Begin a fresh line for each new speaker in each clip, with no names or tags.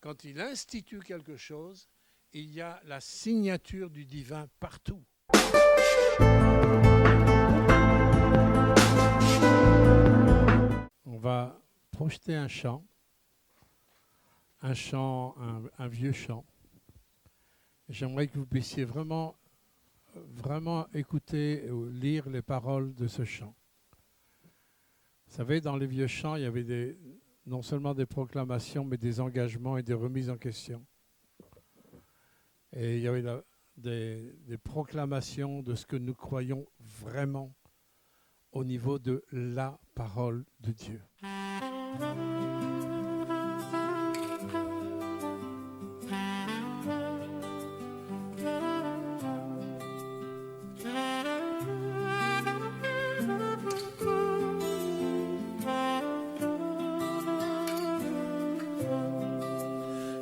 quand il institue quelque chose, il y a la signature du divin partout. On va projeter un chant, un vieux chant. J'aimerais que vous puissiez vraiment écouter ou lire les paroles de ce chant. Vous savez, dans les vieux chants, il y avait non seulement des proclamations, mais des engagements et des remises en question. Et il y avait des proclamations de ce que nous croyons vraiment au niveau de la parole de Dieu.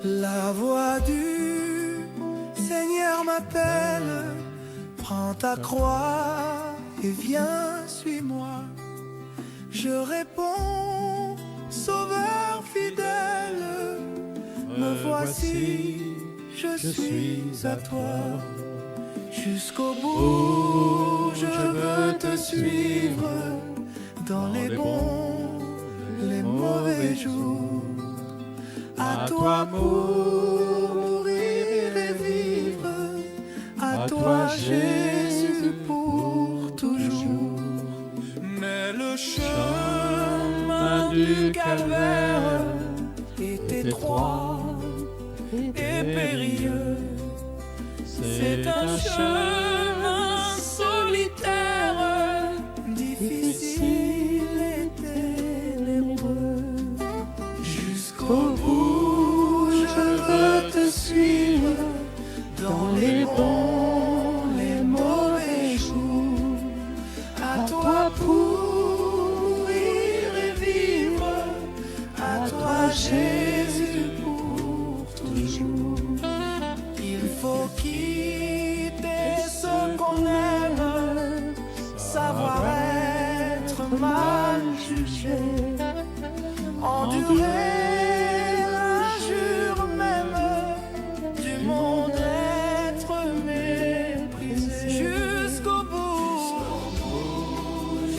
La voix du Seigneur m'appelle, prends ta croix et viens, suis-moi. Je réponds, Sauveur fidèle, me voici, je suis à toi. Jusqu'au bout, je veux te suivre, dans les bons, les mauvais jours. À toi mourir et vivre, à toi Jésus pour toujours. Mais le chemin du calvaire est étroit et périlleux. C'est un chemin solitaire, difficile et ténébreux. Jusqu'au bout, je veux te suivre dans les bons, les mauvais jours. À toi pour mourir et vivre, à toi Jésus pour toujours. Il faut quitter ce qu'on aime, savoir être mal jugé, endurer l'injure même du monde, être méprisé. Jusqu'au bout,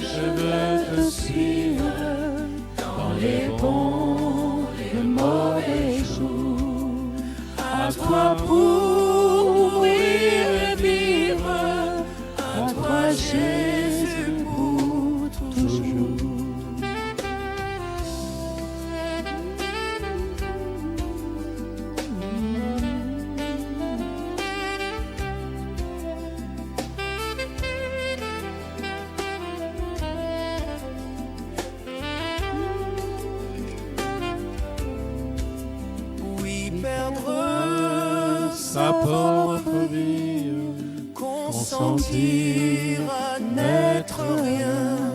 je veux te suivre dans les bons, les mauvais jours. À toi pour mourir et vivre, à toi Jésus pour toujours. Oui, perdre
Sa propre vie,
consentir à n'être rien,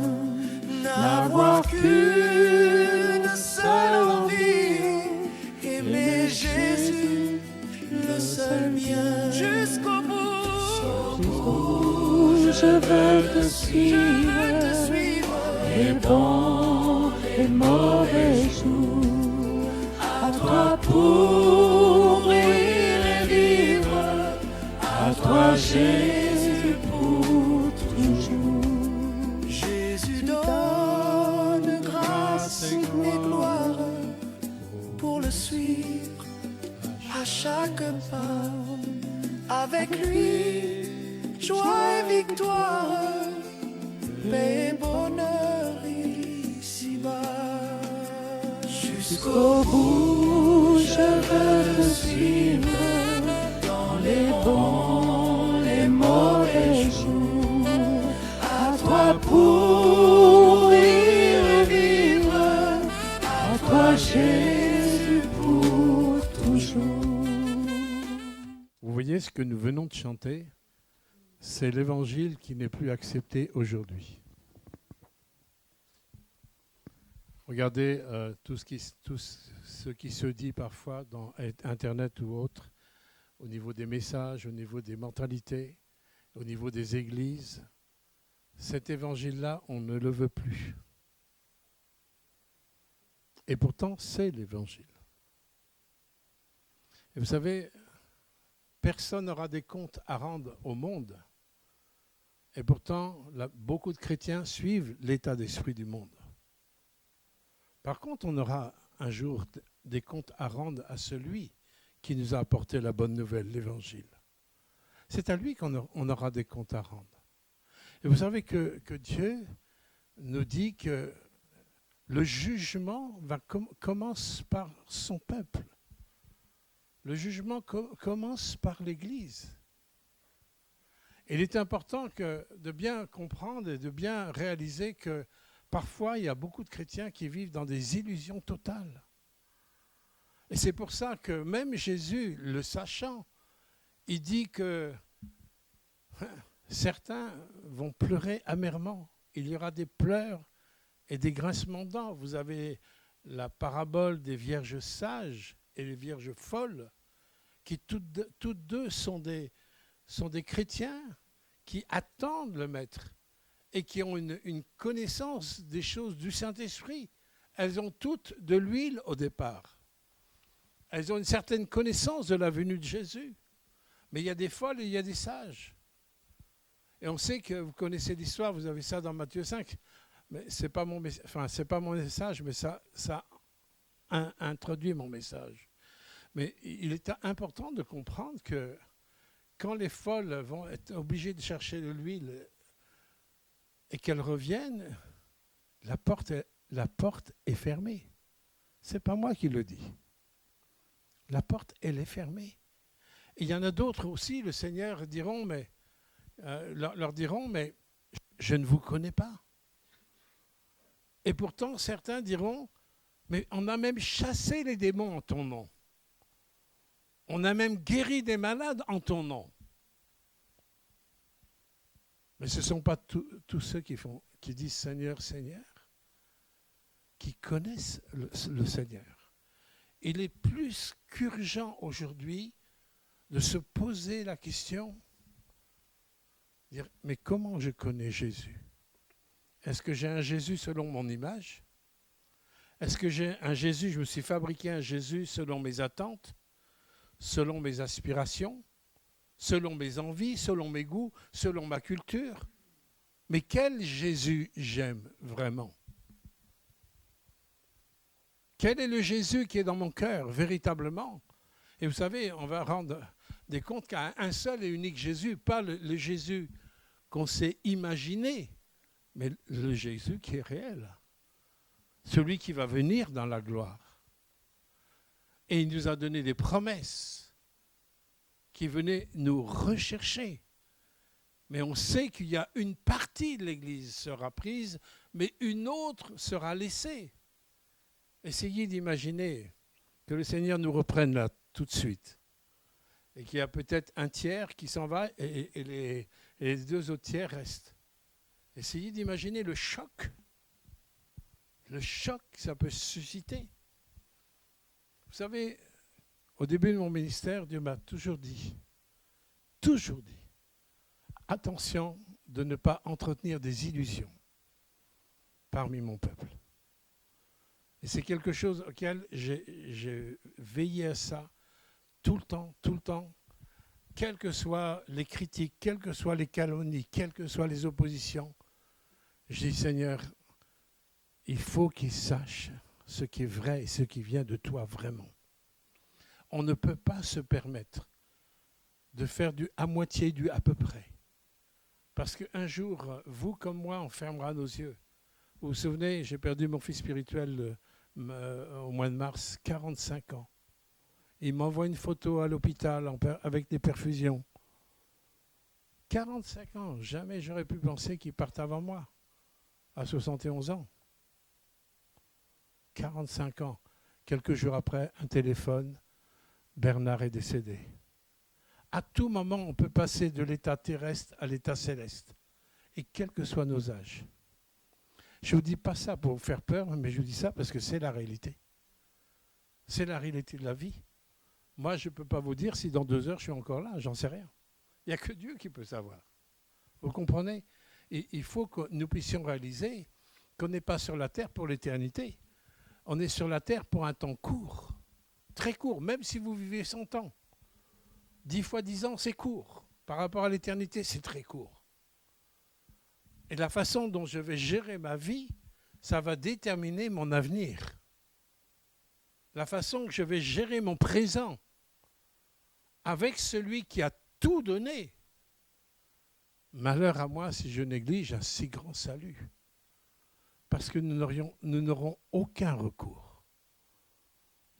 n'avoir qu'une seule envie, aimer Jésus, le seul bien. Jusqu'au bout, je veux te suivre, les bons, les mauvais jours. À toi pour mourir et vivre, à toi Jésus pour toujours. Jésus donne grâce et gloire pour le suivre à chaque pas. Avec lui, joie et victoire, paix et bonheur ici-bas. Jusqu'au bout, je veux te suivre dans les bons, les mauvais jours. À toi pour mourir et vivre, à toi Jésus pour toujours.
Vous voyez, ce que nous venons de chanter, c'est l'évangile qui n'est plus accepté aujourd'hui. Regardez tout ce qui se dit parfois dans Internet ou autre, au niveau des messages, au niveau des mentalités, au niveau des églises. Cet évangile-là, on ne le veut plus. Et pourtant, c'est l'évangile. Et vous savez, personne n'aura des comptes à rendre au monde. Et pourtant, beaucoup de chrétiens suivent l'état d'esprit du monde. Par contre, on aura un jour des comptes à rendre à celui qui nous a apporté la bonne nouvelle, l'Évangile. C'est à lui qu'on aura des comptes à rendre. Et vous savez que Dieu nous dit que le jugement commence par son peuple. Le jugement commence par l'Église. Et il est important de bien comprendre et de bien réaliser que parfois, il y a beaucoup de chrétiens qui vivent dans des illusions totales. Et c'est pour ça que même Jésus, le sachant, il dit que certains vont pleurer amèrement. Il y aura des pleurs et des grincements de dents. Vous avez la parabole des vierges sages et les vierges folles, qui toutes deux sont des chrétiens qui attendent le Maître et qui ont une connaissance des choses du Saint-Esprit. Elles ont toutes de l'huile au départ. Elles ont une certaine connaissance de la venue de Jésus. Mais il y a des folles et il y a des sages. Et on sait que vous connaissez l'histoire, vous avez ça dans Matthieu 5. Mais c'est pas mon message, mais ça introduit mon message. Mais il est important de comprendre que quand les folles vont être obligées de chercher de l'huile et qu'elles reviennent, la porte est fermée. C'est pas moi qui le dis. La porte, elle est fermée. Et il y en a d'autres aussi, le Seigneur leur diront, mais je ne vous connais pas. Et pourtant, certains diront, mais on a même chassé les démons en ton nom. On a même guéri des malades en ton nom. Mais ce ne sont pas tous ceux qui disent Seigneur, Seigneur, qui connaissent le Seigneur. Il est plus qu'urgent aujourd'hui de se poser la question, dire, mais comment je connais Jésus? Est-ce que j'ai un Jésus selon mon image? Est-ce que j'ai un Jésus, je me suis fabriqué un Jésus selon mes attentes, selon mes aspirations, selon mes envies, selon mes goûts, selon ma culture? Mais quel Jésus j'aime vraiment? Quel est le Jésus qui est dans mon cœur, véritablement? Et vous savez, on va rendre des comptes qu'à un seul et unique Jésus, pas le Jésus qu'on s'est imaginé, mais le Jésus qui est réel. Celui qui va venir dans la gloire. Et il nous a donné des promesses qui venaient nous rechercher. Mais on sait qu'il y a une partie de l'Église sera prise, mais une autre sera laissée. Essayez d'imaginer que le Seigneur nous reprenne là tout de suite. Et qu'il y a peut-être un tiers qui s'en va et les deux autres tiers restent. Essayez d'imaginer le choc. Le choc que ça peut susciter. Vous savez, au début de mon ministère, Dieu m'a toujours dit, attention de ne pas entretenir des illusions parmi mon peuple. Et c'est quelque chose auquel j'ai veillé à ça tout le temps, quelles que soient les critiques, quelles que soient les calomnies, quelles que soient les oppositions. Je dis, Seigneur, il faut qu'ils sachent ce qui est vrai et ce qui vient de toi vraiment. On ne peut pas se permettre de faire du à moitié, du à peu près. Parce qu'un jour, vous comme moi, on fermera nos yeux. Vous vous souvenez, j'ai perdu mon fils spirituel au mois de mars, 45 ans. Il m'envoie une photo à l'hôpital avec des perfusions. 45 ans, jamais j'aurais pu penser qu'il parte avant moi, à 71 ans. 45 ans. Quelques jours après, un téléphone, Bernard est décédé. À tout moment, on peut passer de l'état terrestre à l'état céleste, et quels que soient nos âges. Je ne vous dis pas ça pour vous faire peur, mais je vous dis ça parce que c'est la réalité. C'est la réalité de la vie. Moi, je ne peux pas vous dire si dans 2 heures je suis encore là, j'en sais rien. Il n'y a que Dieu qui peut savoir. Vous comprenez? Et il faut que nous puissions réaliser qu'on n'est pas sur la terre pour l'éternité. On est sur la terre pour un temps court. très court, même si vous vivez 100 ans. 10 fois 10 ans, c'est court. Par rapport à l'éternité, c'est très court. Et la façon dont je vais gérer ma vie, ça va déterminer mon avenir. La façon que je vais gérer mon présent avec celui qui a tout donné. Malheur à moi si je néglige un si grand salut. Parce que nous n'aurons aucun recours.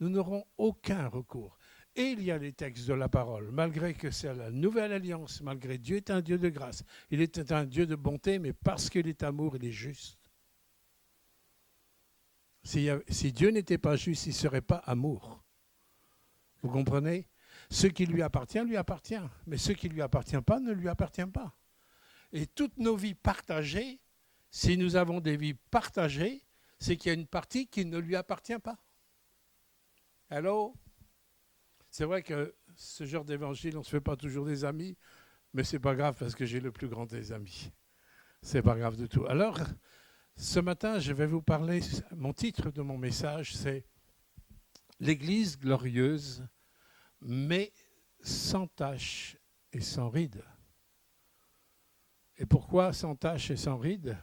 Nous n'aurons aucun recours. Et il y a les textes de la parole, malgré que c'est la nouvelle alliance, malgré Dieu est un Dieu de grâce, il est un Dieu de bonté, mais parce qu'il est amour, il est juste. Si Dieu n'était pas juste, il ne serait pas amour. Vous comprenez? Ce qui lui appartient, mais ce qui ne lui appartient pas, ne lui appartient pas. Et toutes nos vies partagées, si nous avons des vies partagées, c'est qu'il y a une partie qui ne lui appartient pas. Allô? C'est vrai que ce genre d'évangile, on ne se fait pas toujours des amis, mais ce n'est pas grave parce que j'ai le plus grand des amis. Ce n'est pas grave du tout. Alors, ce matin, je vais vous parler, mon titre de mon message, c'est « L'Église glorieuse, mais sans tache et sans ride ». Et pourquoi sans tache et sans ride?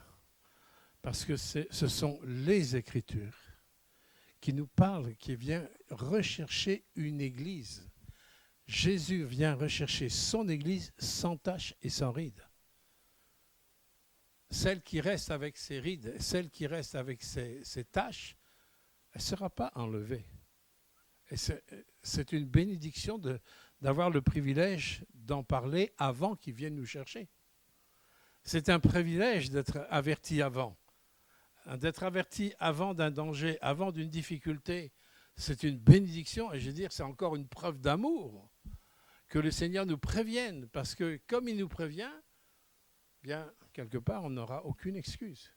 Parce que ce sont les Écritures qui nous parlent, qui vient rechercher une Église. Jésus vient rechercher son Église sans tache et sans ride. Celle qui reste avec ses rides, celle qui reste avec ses taches, elle ne sera pas enlevée. Et c'est une bénédiction d'avoir le privilège d'en parler avant qu'ils viennent nous chercher. C'est un privilège d'être averti avant. D'être averti avant d'un danger, avant d'une difficulté, c'est une bénédiction. Et je veux dire, c'est encore une preuve d'amour que le Seigneur nous prévienne. Parce que comme il nous prévient, bien, quelque part, on n'aura aucune excuse.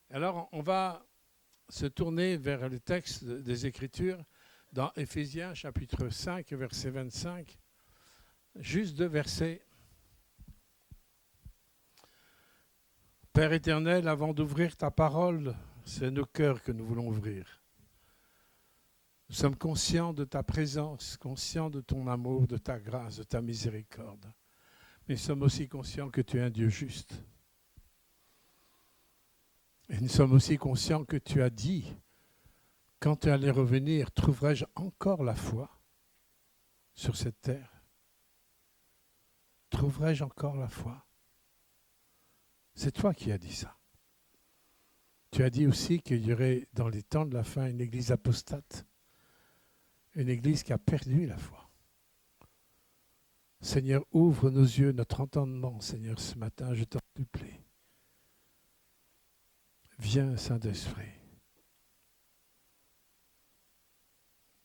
Alors, on va se tourner vers le texte des Écritures dans Éphésiens, chapitre 5, verset 25. Juste 2 versets. Père éternel, avant d'ouvrir ta parole, c'est nos cœurs que nous voulons ouvrir. Nous sommes conscients de ta présence, conscients de ton amour, de ta grâce, de ta miséricorde. Mais nous sommes aussi conscients que tu es un Dieu juste. Et nous sommes aussi conscients que tu as dit, quand tu allais revenir, trouverai-je encore la foi sur cette terre? Trouverai-je encore la foi? C'est toi qui as dit ça. Tu as dit aussi qu'il y aurait dans les temps de la fin une église apostate, une église qui a perdu la foi. Seigneur, ouvre nos yeux, notre entendement, Seigneur, ce matin, je t'en supplie. Viens, Saint-Esprit.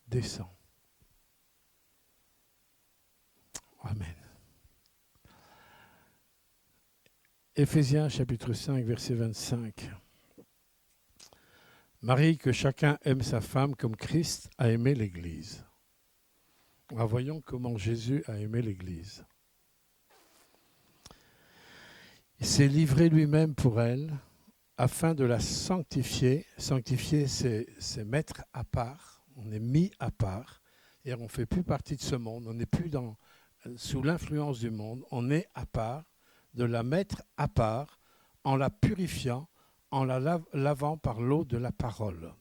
Descends. Amen. Éphésiens chapitre 5, verset 25. Marie, que chacun aime sa femme comme Christ a aimé l'Église. Alors voyons comment Jésus a aimé l'Église. Il s'est livré lui-même pour elle afin de la sanctifier. Sanctifier, c'est mettre à part. On est mis à part. Et on ne fait plus partie de ce monde. On n'est plus sous l'influence du monde. On est à part. De la mettre à part en la purifiant, en la lavant par l'eau de la parole,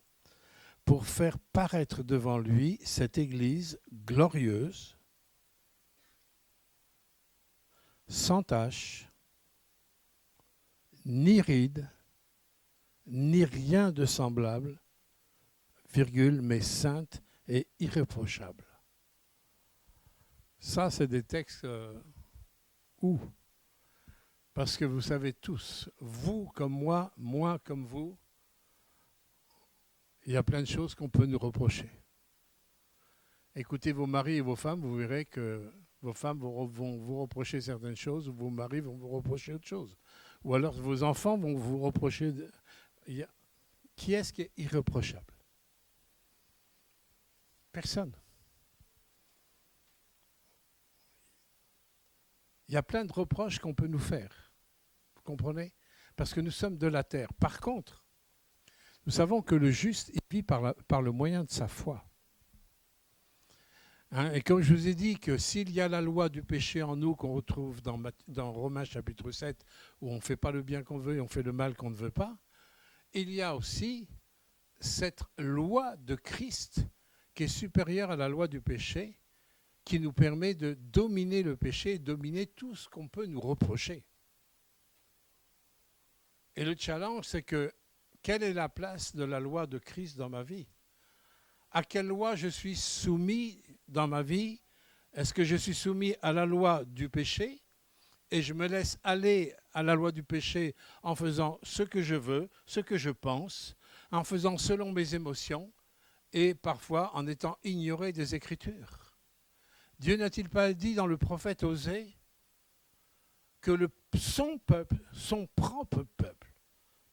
pour faire paraître devant lui cette Église glorieuse, sans tache, ni ride, ni rien de semblable, virgule, mais sainte et irréprochable. Ça, c'est des textes où? Parce que vous savez tous, vous comme moi comme vous, il y a plein de choses qu'on peut nous reprocher. Écoutez vos maris et vos femmes, vous verrez que vos femmes vont vous reprocher certaines choses, ou vos maris vont vous reprocher autre chose. Ou alors vos enfants vont vous reprocher... Qui est-ce qui est irréprochable? Personne. Il y a plein de reproches qu'on peut nous faire. Vous comprenez? Parce que nous sommes de la terre. Par contre, nous savons que le juste, il vit par le moyen de sa foi. Et comme je vous ai dit que s'il y a la loi du péché en nous qu'on retrouve dans Romains chapitre 7, où on ne fait pas le bien qu'on veut et on fait le mal qu'on ne veut pas, il y a aussi cette loi de Christ qui est supérieure à la loi du péché, qui nous permet de dominer le péché et dominer tout ce qu'on peut nous reprocher. Et le challenge, c'est que quelle est la place de la loi de Christ dans ma vie? À quelle loi je suis soumis dans ma vie? Est-ce que je suis soumis à la loi du péché et je me laisse aller à la loi du péché en faisant ce que je veux, ce que je pense, en faisant selon mes émotions et parfois en étant ignoré des Écritures? Dieu n'a-t-il pas dit dans le prophète Osée que son peuple, son propre peuple,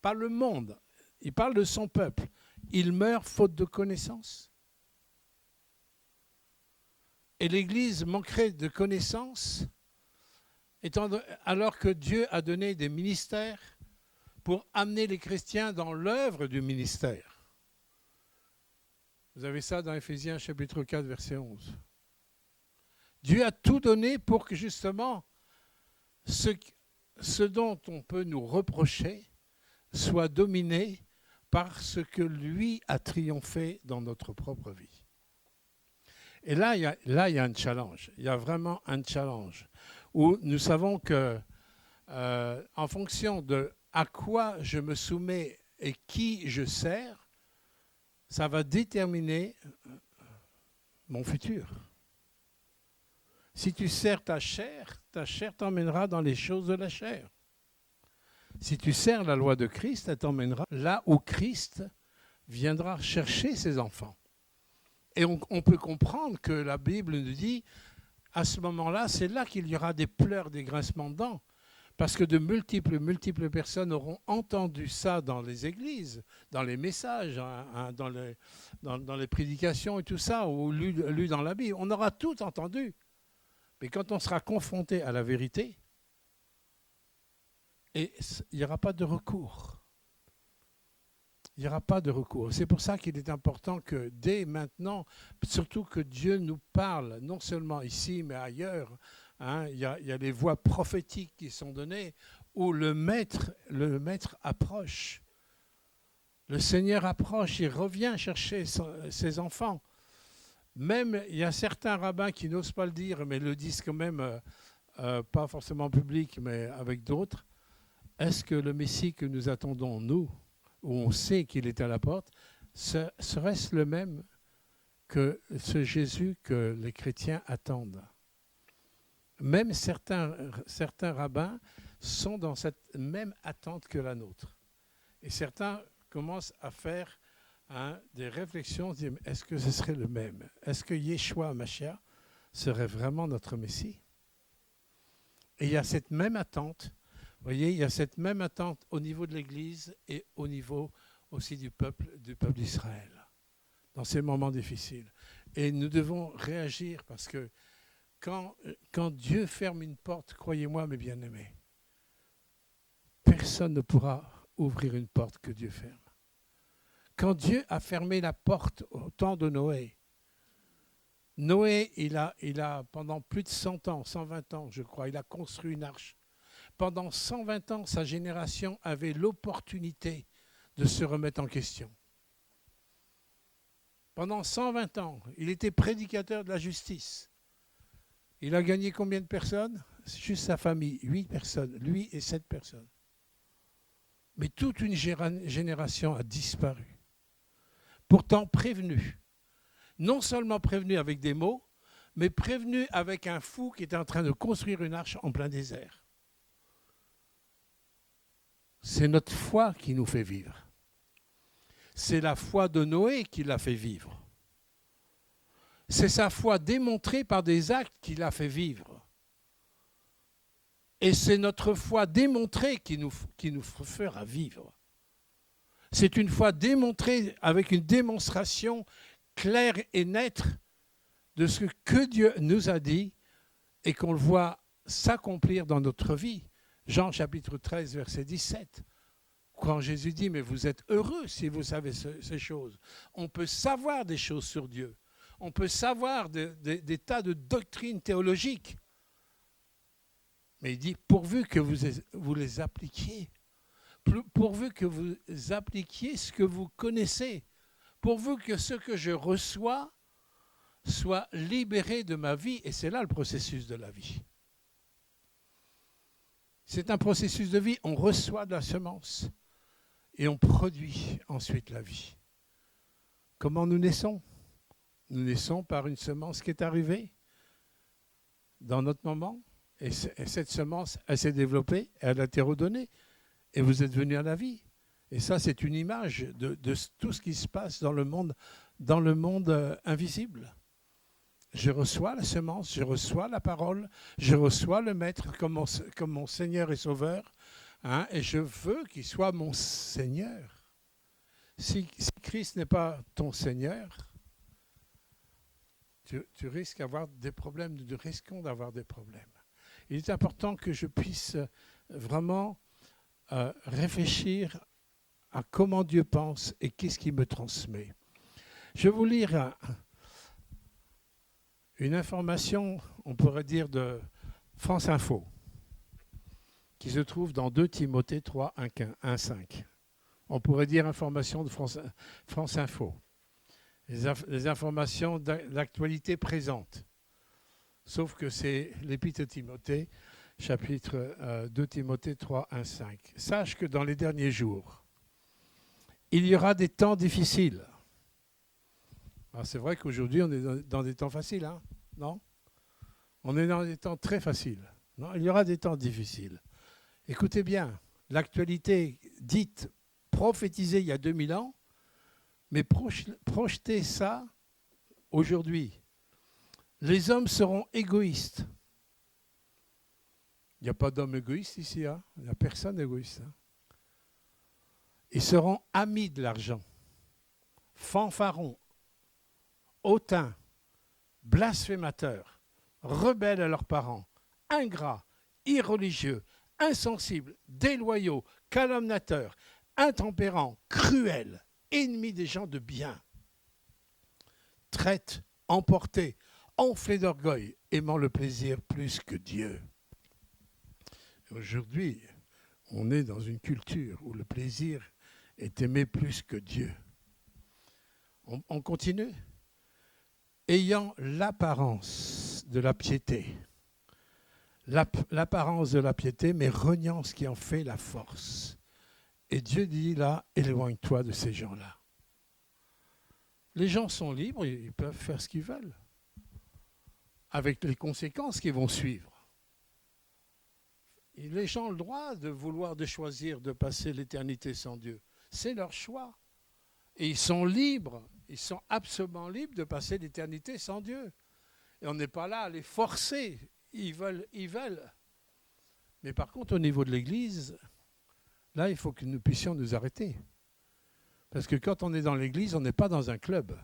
pas le monde, il parle de son peuple, il meurt faute de connaissance? Et l'Église manquerait de connaissances alors que Dieu a donné des ministères pour amener les chrétiens dans l'œuvre du ministère. Vous avez ça dans Éphésiens chapitre 4, verset 11. Dieu a tout donné pour que justement ce dont on peut nous reprocher soit dominé par ce que lui a triomphé dans notre propre vie. Et là, il y a un challenge. Il y a vraiment un challenge où nous savons que, en fonction de à quoi je me soumets et qui je sers, ça va déterminer mon futur. Si tu sers ta chair t'emmènera dans les choses de la chair. Si tu sers la loi de Christ, elle t'emmènera là où Christ viendra chercher ses enfants. Et on peut comprendre que la Bible nous dit, à ce moment-là, c'est là qu'il y aura des pleurs, des grincements de dents. Parce que de multiples personnes auront entendu ça dans les églises, dans les messages, dans les prédications et tout ça, ou lu dans la Bible. On aura tout entendu. Mais quand on sera confronté à la vérité, il n'y aura pas de recours. Il n'y aura pas de recours. C'est pour ça qu'il est important que dès maintenant, surtout que Dieu nous parle, non seulement ici, mais ailleurs, il y a les voix prophétiques qui sont données, où le maître approche. Le Seigneur approche, il revient chercher ses enfants. Même, il y a certains rabbins qui n'osent pas le dire, mais le disent quand même, pas forcément en public, mais avec d'autres. Est-ce que le Messie que nous attendons, nous, où on sait qu'il est à la porte, serait-ce le même que ce Jésus que les chrétiens attendent? Même certains rabbins sont dans cette même attente que la nôtre. Et certains commencent à faire des réflexions, dire, est-ce que ce serait le même? Est-ce que Yeshua Mashiach serait vraiment notre Messie? Et il y a cette même attente. Vous voyez, il y a cette même attente au niveau de l'Église et au niveau aussi du peuple d'Israël, dans ces moments difficiles. Et nous devons réagir parce que quand Dieu ferme une porte, croyez-moi mes bien-aimés, personne ne pourra ouvrir une porte que Dieu ferme. Quand Dieu a fermé la porte au temps de Noé, il a pendant plus de 100 ans, 120 ans je crois, il a construit une arche. Pendant 120 ans, sa génération avait l'opportunité de se remettre en question. Pendant 120 ans, il était prédicateur de la justice. Il a gagné combien de personnes? Juste sa famille, 8 personnes, lui et 7 personnes. Mais toute une génération a disparu. Pourtant prévenu. Non seulement prévenu avec des mots, mais prévenu avec un fou qui était en train de construire une arche en plein désert. C'est notre foi qui nous fait vivre. C'est la foi de Noé qui l'a fait vivre. C'est sa foi démontrée par des actes qui l'a fait vivre. Et c'est notre foi démontrée qui nous fera vivre. C'est une foi démontrée avec une démonstration claire et nette de ce que Dieu nous a dit et qu'on le voit s'accomplir dans notre vie. Jean chapitre 13, verset 17. Quand Jésus dit, mais vous êtes heureux si vous savez ces choses. On peut savoir des choses sur Dieu. On peut savoir des tas de doctrines théologiques. Mais il dit, pourvu que vous les appliquiez, pourvu que vous appliquiez ce que vous connaissez, pourvu que ce que je reçois soit libéré de ma vie. Et c'est là le processus de la vie. C'est un processus de vie. On reçoit de la semence et on produit ensuite la vie. Comment nous naissons ? Nous naissons par une semence qui est arrivée dans notre moment. Et cette semence, elle s'est développée, elle a été redonnée. Et vous êtes venu à la vie. Et ça, c'est une image de tout ce qui se passe dans le monde invisible. Je reçois la semence, je reçois la parole, je reçois le Maître comme mon Seigneur et Sauveur, hein, et je veux qu'il soit mon Seigneur. Si Christ n'est pas ton Seigneur, tu risques d'avoir des problèmes, nous risquons d'avoir des problèmes. Il est important que je puisse vraiment réfléchir à comment Dieu pense et qu'est-ce qu'il me transmet. Je vais vous lire une information, on pourrait dire, de France Info, qui se trouve dans 2 Timothée 3, 1, 5. On pourrait dire information de France Info. Les informations d'actualité présente. Sauf que c'est l'Épître de Timothée, chapitre 2 Timothée 3, 1, 5. Sache que dans les derniers jours, il y aura des temps difficiles. Alors c'est vrai qu'aujourd'hui, on est dans des temps faciles, hein? Non? On est dans des temps très faciles. Non, il y aura des temps difficiles. Écoutez bien, l'actualité dite, prophétisée il y a 2000 ans, mais projetez ça aujourd'hui. Les hommes seront égoïstes. Il n'y a pas d'homme égoïste ici, hein? Il n'y a personne égoïste. Hein? Ils seront amis de l'argent, fanfarons, hautains, blasphémateurs, rebelles à leurs parents, ingrats, irreligieux, insensibles, déloyaux, calomniateurs, intempérants, cruels, ennemis des gens de bien, traites, emportés, enflés d'orgueil, aimant le plaisir plus que Dieu. Aujourd'hui, on est dans une culture où le plaisir est aimé plus que Dieu. On continue. Ayant l'apparence de la piété, l'apparence de la piété, mais reniant ce qui en fait la force. Et Dieu dit là, éloigne-toi de ces gens-là. Les gens sont libres, ils peuvent faire ce qu'ils veulent, avec les conséquences qui vont suivre. Et les gens ont le droit de choisir de passer l'éternité sans Dieu. C'est leur choix. Et ils sont libres, ils sont absolument libres de passer l'éternité sans Dieu. Et on n'est pas là à les forcer. Ils veulent. Mais par contre, au niveau de l'Église, là, il faut que nous puissions nous arrêter. Parce que quand on est dans l'Église, on n'est pas dans un club.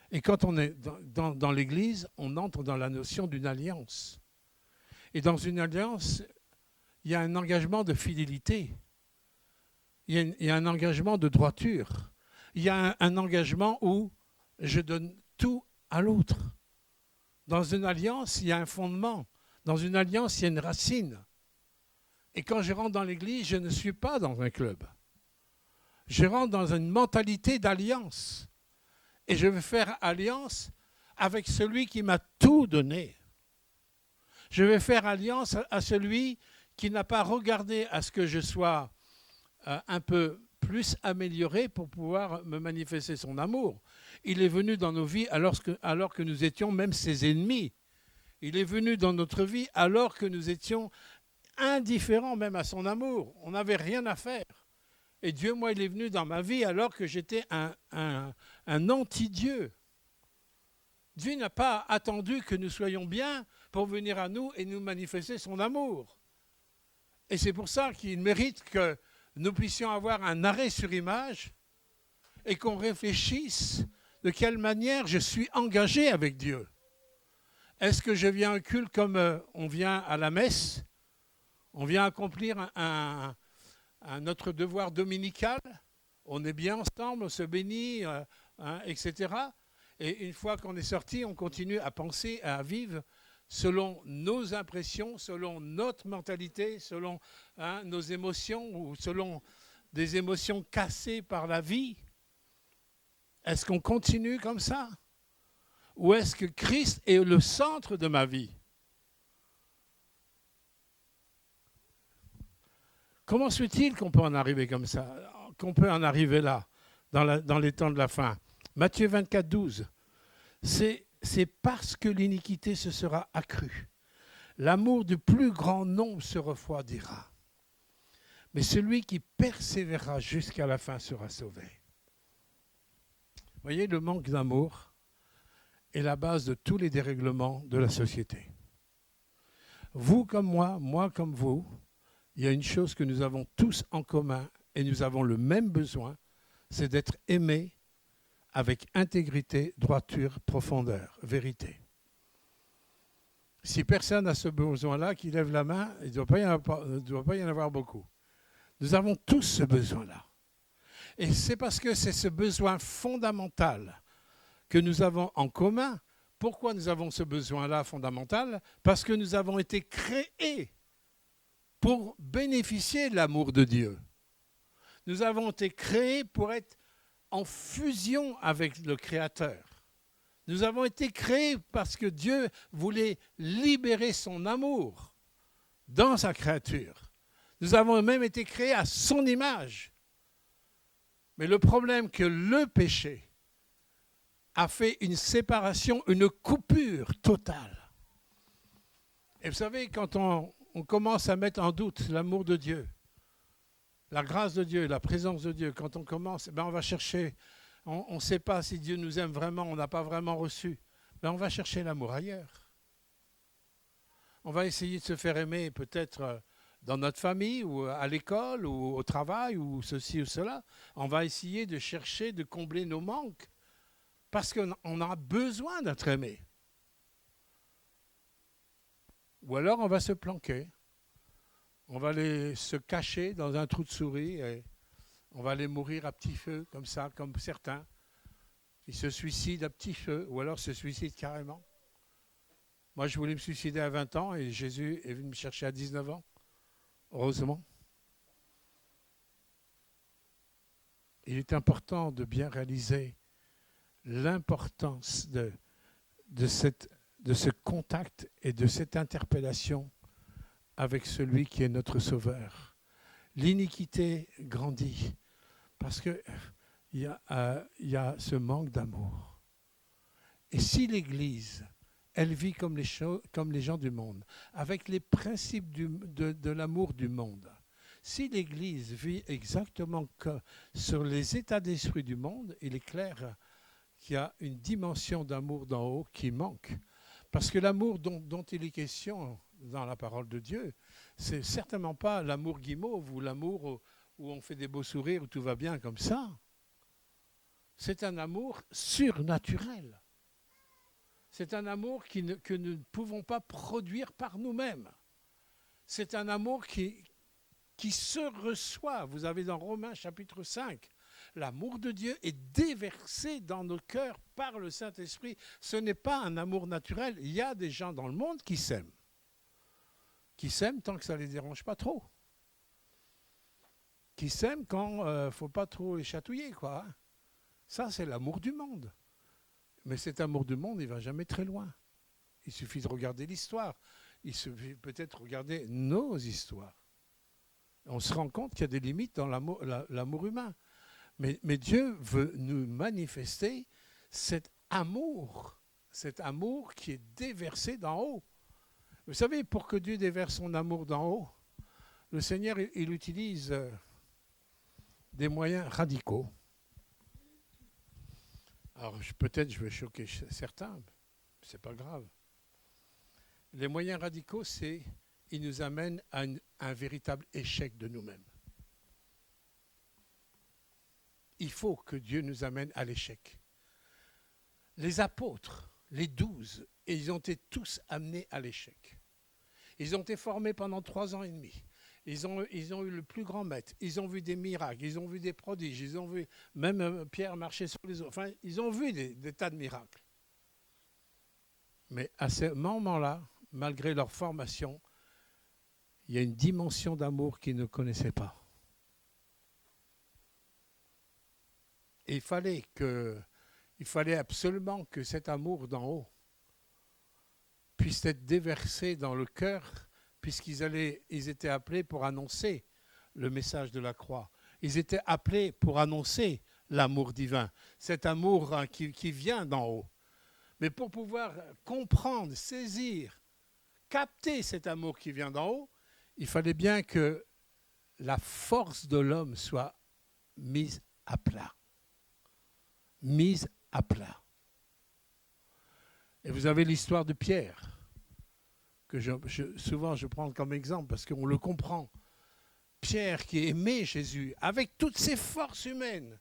Et quand on est dans l'Église, on entre dans la notion d'une alliance. Et dans une alliance, il y a un engagement de fidélité. Il y a un engagement de droiture. Il y a un engagement où je donne tout à l'autre. Dans une alliance, il y a un fondement. Dans une alliance, il y a une racine. Et quand je rentre dans l'Église, je ne suis pas dans un club. Je rentre dans une mentalité d'alliance. Et je veux faire alliance avec celui qui m'a tout donné. Je vais faire alliance à celui qui n'a pas regardé à ce que je sois un peu plus amélioré pour pouvoir me manifester son amour. Il est venu dans nos vies alors que nous étions même ses ennemis. Il est venu dans notre vie alors que nous étions indifférents même à son amour. On n'avait rien à faire. Et Dieu, moi, il est venu dans ma vie alors que j'étais un anti-Dieu. Dieu n'a pas attendu que nous soyons bien pour venir à nous et nous manifester son amour. Et c'est pour ça qu'il mérite que nous puissions avoir un arrêt sur image et qu'on réfléchisse de quelle manière je suis engagé avec Dieu. Est-ce que je viens à un culte comme on vient à la messe? On vient accomplir notre devoir dominical? On est bien ensemble, on se bénit, etc. Et une fois qu'on est sorti, on continue à penser, à vivre selon nos impressions, selon notre mentalité, selon nos émotions ou selon des émotions cassées par la vie. Est-ce qu'on continue comme ça? Ou est-ce que Christ est le centre de ma vie? Comment se fait-il qu'on peut en arriver comme ça? Qu'on peut en arriver là, dans les temps de la fin? Matthieu 24, 12. C'est parce que l'iniquité se sera accrue. L'amour du plus grand nombre se refroidira. Mais celui qui persévérera jusqu'à la fin sera sauvé. Vous voyez, le manque d'amour est la base de tous les dérèglements de la société. Vous comme moi comme vous, il y a une chose que nous avons tous en commun et nous avons le même besoin, c'est d'être aimés avec intégrité, droiture, profondeur, vérité. Si personne n'a ce besoin-là, qui lève la main, il ne doit pas y en avoir beaucoup. Nous avons tous ce besoin-là. Et c'est parce que c'est ce besoin fondamental que nous avons en commun. Pourquoi nous avons ce besoin-là fondamental? Parce que nous avons été créés pour bénéficier de l'amour de Dieu. Nous avons été créés pour être en fusion avec le Créateur. Nous avons été créés parce que Dieu voulait libérer son amour dans sa créature. Nous avons même été créés à son image. Mais le problème que le péché a fait une séparation, une coupure totale. Et vous savez, quand on commence à mettre en doute l'amour de Dieu, la grâce de Dieu, la présence de Dieu, quand on commence, on va chercher, on ne sait pas si Dieu nous aime vraiment, on n'a pas vraiment reçu, on va chercher l'amour ailleurs. On va essayer de se faire aimer peut-être dans notre famille ou à l'école ou au travail ou ceci ou cela. On va essayer de chercher, de combler nos manques parce qu'on a besoin d'être aimé. Ou alors on va se planquer. On va aller se cacher dans un trou de souris et on va aller mourir à petit feu, comme ça, comme certains. Ils se suicident à petit feu ou alors se suicident carrément. Moi, je voulais me suicider à 20 ans et Jésus est venu me chercher à 19 ans. Heureusement. Il est important de bien réaliser l'importance de ce contact et de cette interpellation avec celui qui est notre Sauveur. L'iniquité grandit parce qu'il y a ce manque d'amour. Et si l'Église, elle vit comme les gens du monde, avec les principes de l'amour du monde, si l'Église vit exactement sur les états d'esprit du monde, il est clair qu'il y a une dimension d'amour d'en haut qui manque. Parce que l'amour dont il est question dans la parole de Dieu, c'est certainement pas l'amour guimauve ou l'amour où on fait des beaux sourires, où tout va bien comme ça. C'est un amour surnaturel. C'est un amour que nous ne pouvons pas produire par nous-mêmes. C'est un amour qui se reçoit. Vous avez dans Romains chapitre 5, l'amour de Dieu est déversé dans nos cœurs par le Saint-Esprit. Ce n'est pas un amour naturel. Il y a des gens dans le monde qui s'aiment. Qui s'aiment tant que ça ne les dérange pas trop. Qui s'aiment quand il ne faut pas trop les chatouiller, quoi. Ça, c'est l'amour du monde. Mais cet amour du monde, il ne va jamais très loin. Il suffit de regarder l'histoire. Il suffit peut-être de regarder nos histoires. On se rend compte qu'il y a des limites dans l'amour humain. Mais Dieu veut nous manifester cet amour qui est déversé d'en haut. Vous savez, pour que Dieu déverse son amour d'en haut, le Seigneur, il utilise des moyens radicaux. Alors, peut-être je vais choquer certains, mais ce n'est pas grave. Les moyens radicaux, ils nous amènent à un véritable échec de nous-mêmes. Il faut que Dieu nous amène à l'échec. Les apôtres, les 12, ils ont été tous amenés à l'échec. Ils ont été formés pendant 3 ans et demi. Ils ont eu le plus grand maître. Ils ont vu des miracles, ils ont vu des prodiges, ils ont vu même Pierre marcher sur les eaux. Enfin, ils ont vu des tas de miracles. Mais à ce moment-là, malgré leur formation, il y a une dimension d'amour qu'ils ne connaissaient pas. Et il fallait absolument que cet amour d'en haut puisse être déversé dans le cœur, puisqu'ils étaient appelés pour annoncer le message de la croix. Ils étaient appelés pour annoncer l'amour divin, cet amour qui vient d'en haut. Mais pour pouvoir comprendre, saisir, capter cet amour qui vient d'en haut, il fallait bien que la force de l'homme soit mise à plat. Mise à plat. Et vous avez l'histoire de Pierre, que souvent je prends comme exemple parce qu'on le comprend. Pierre qui aimait Jésus avec toutes ses forces humaines.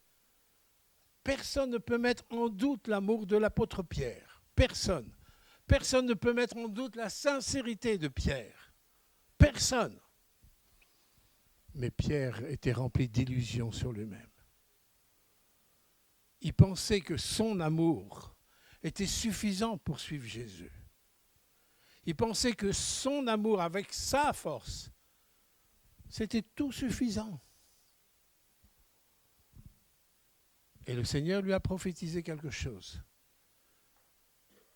Personne ne peut mettre en doute l'amour de l'apôtre Pierre. Personne. Personne ne peut mettre en doute la sincérité de Pierre. Personne. Mais Pierre était rempli d'illusions sur lui-même. Il pensait que son amour était suffisant pour suivre Jésus. Il pensait que son amour, avec sa force, c'était tout suffisant. Et le Seigneur lui a prophétisé quelque chose.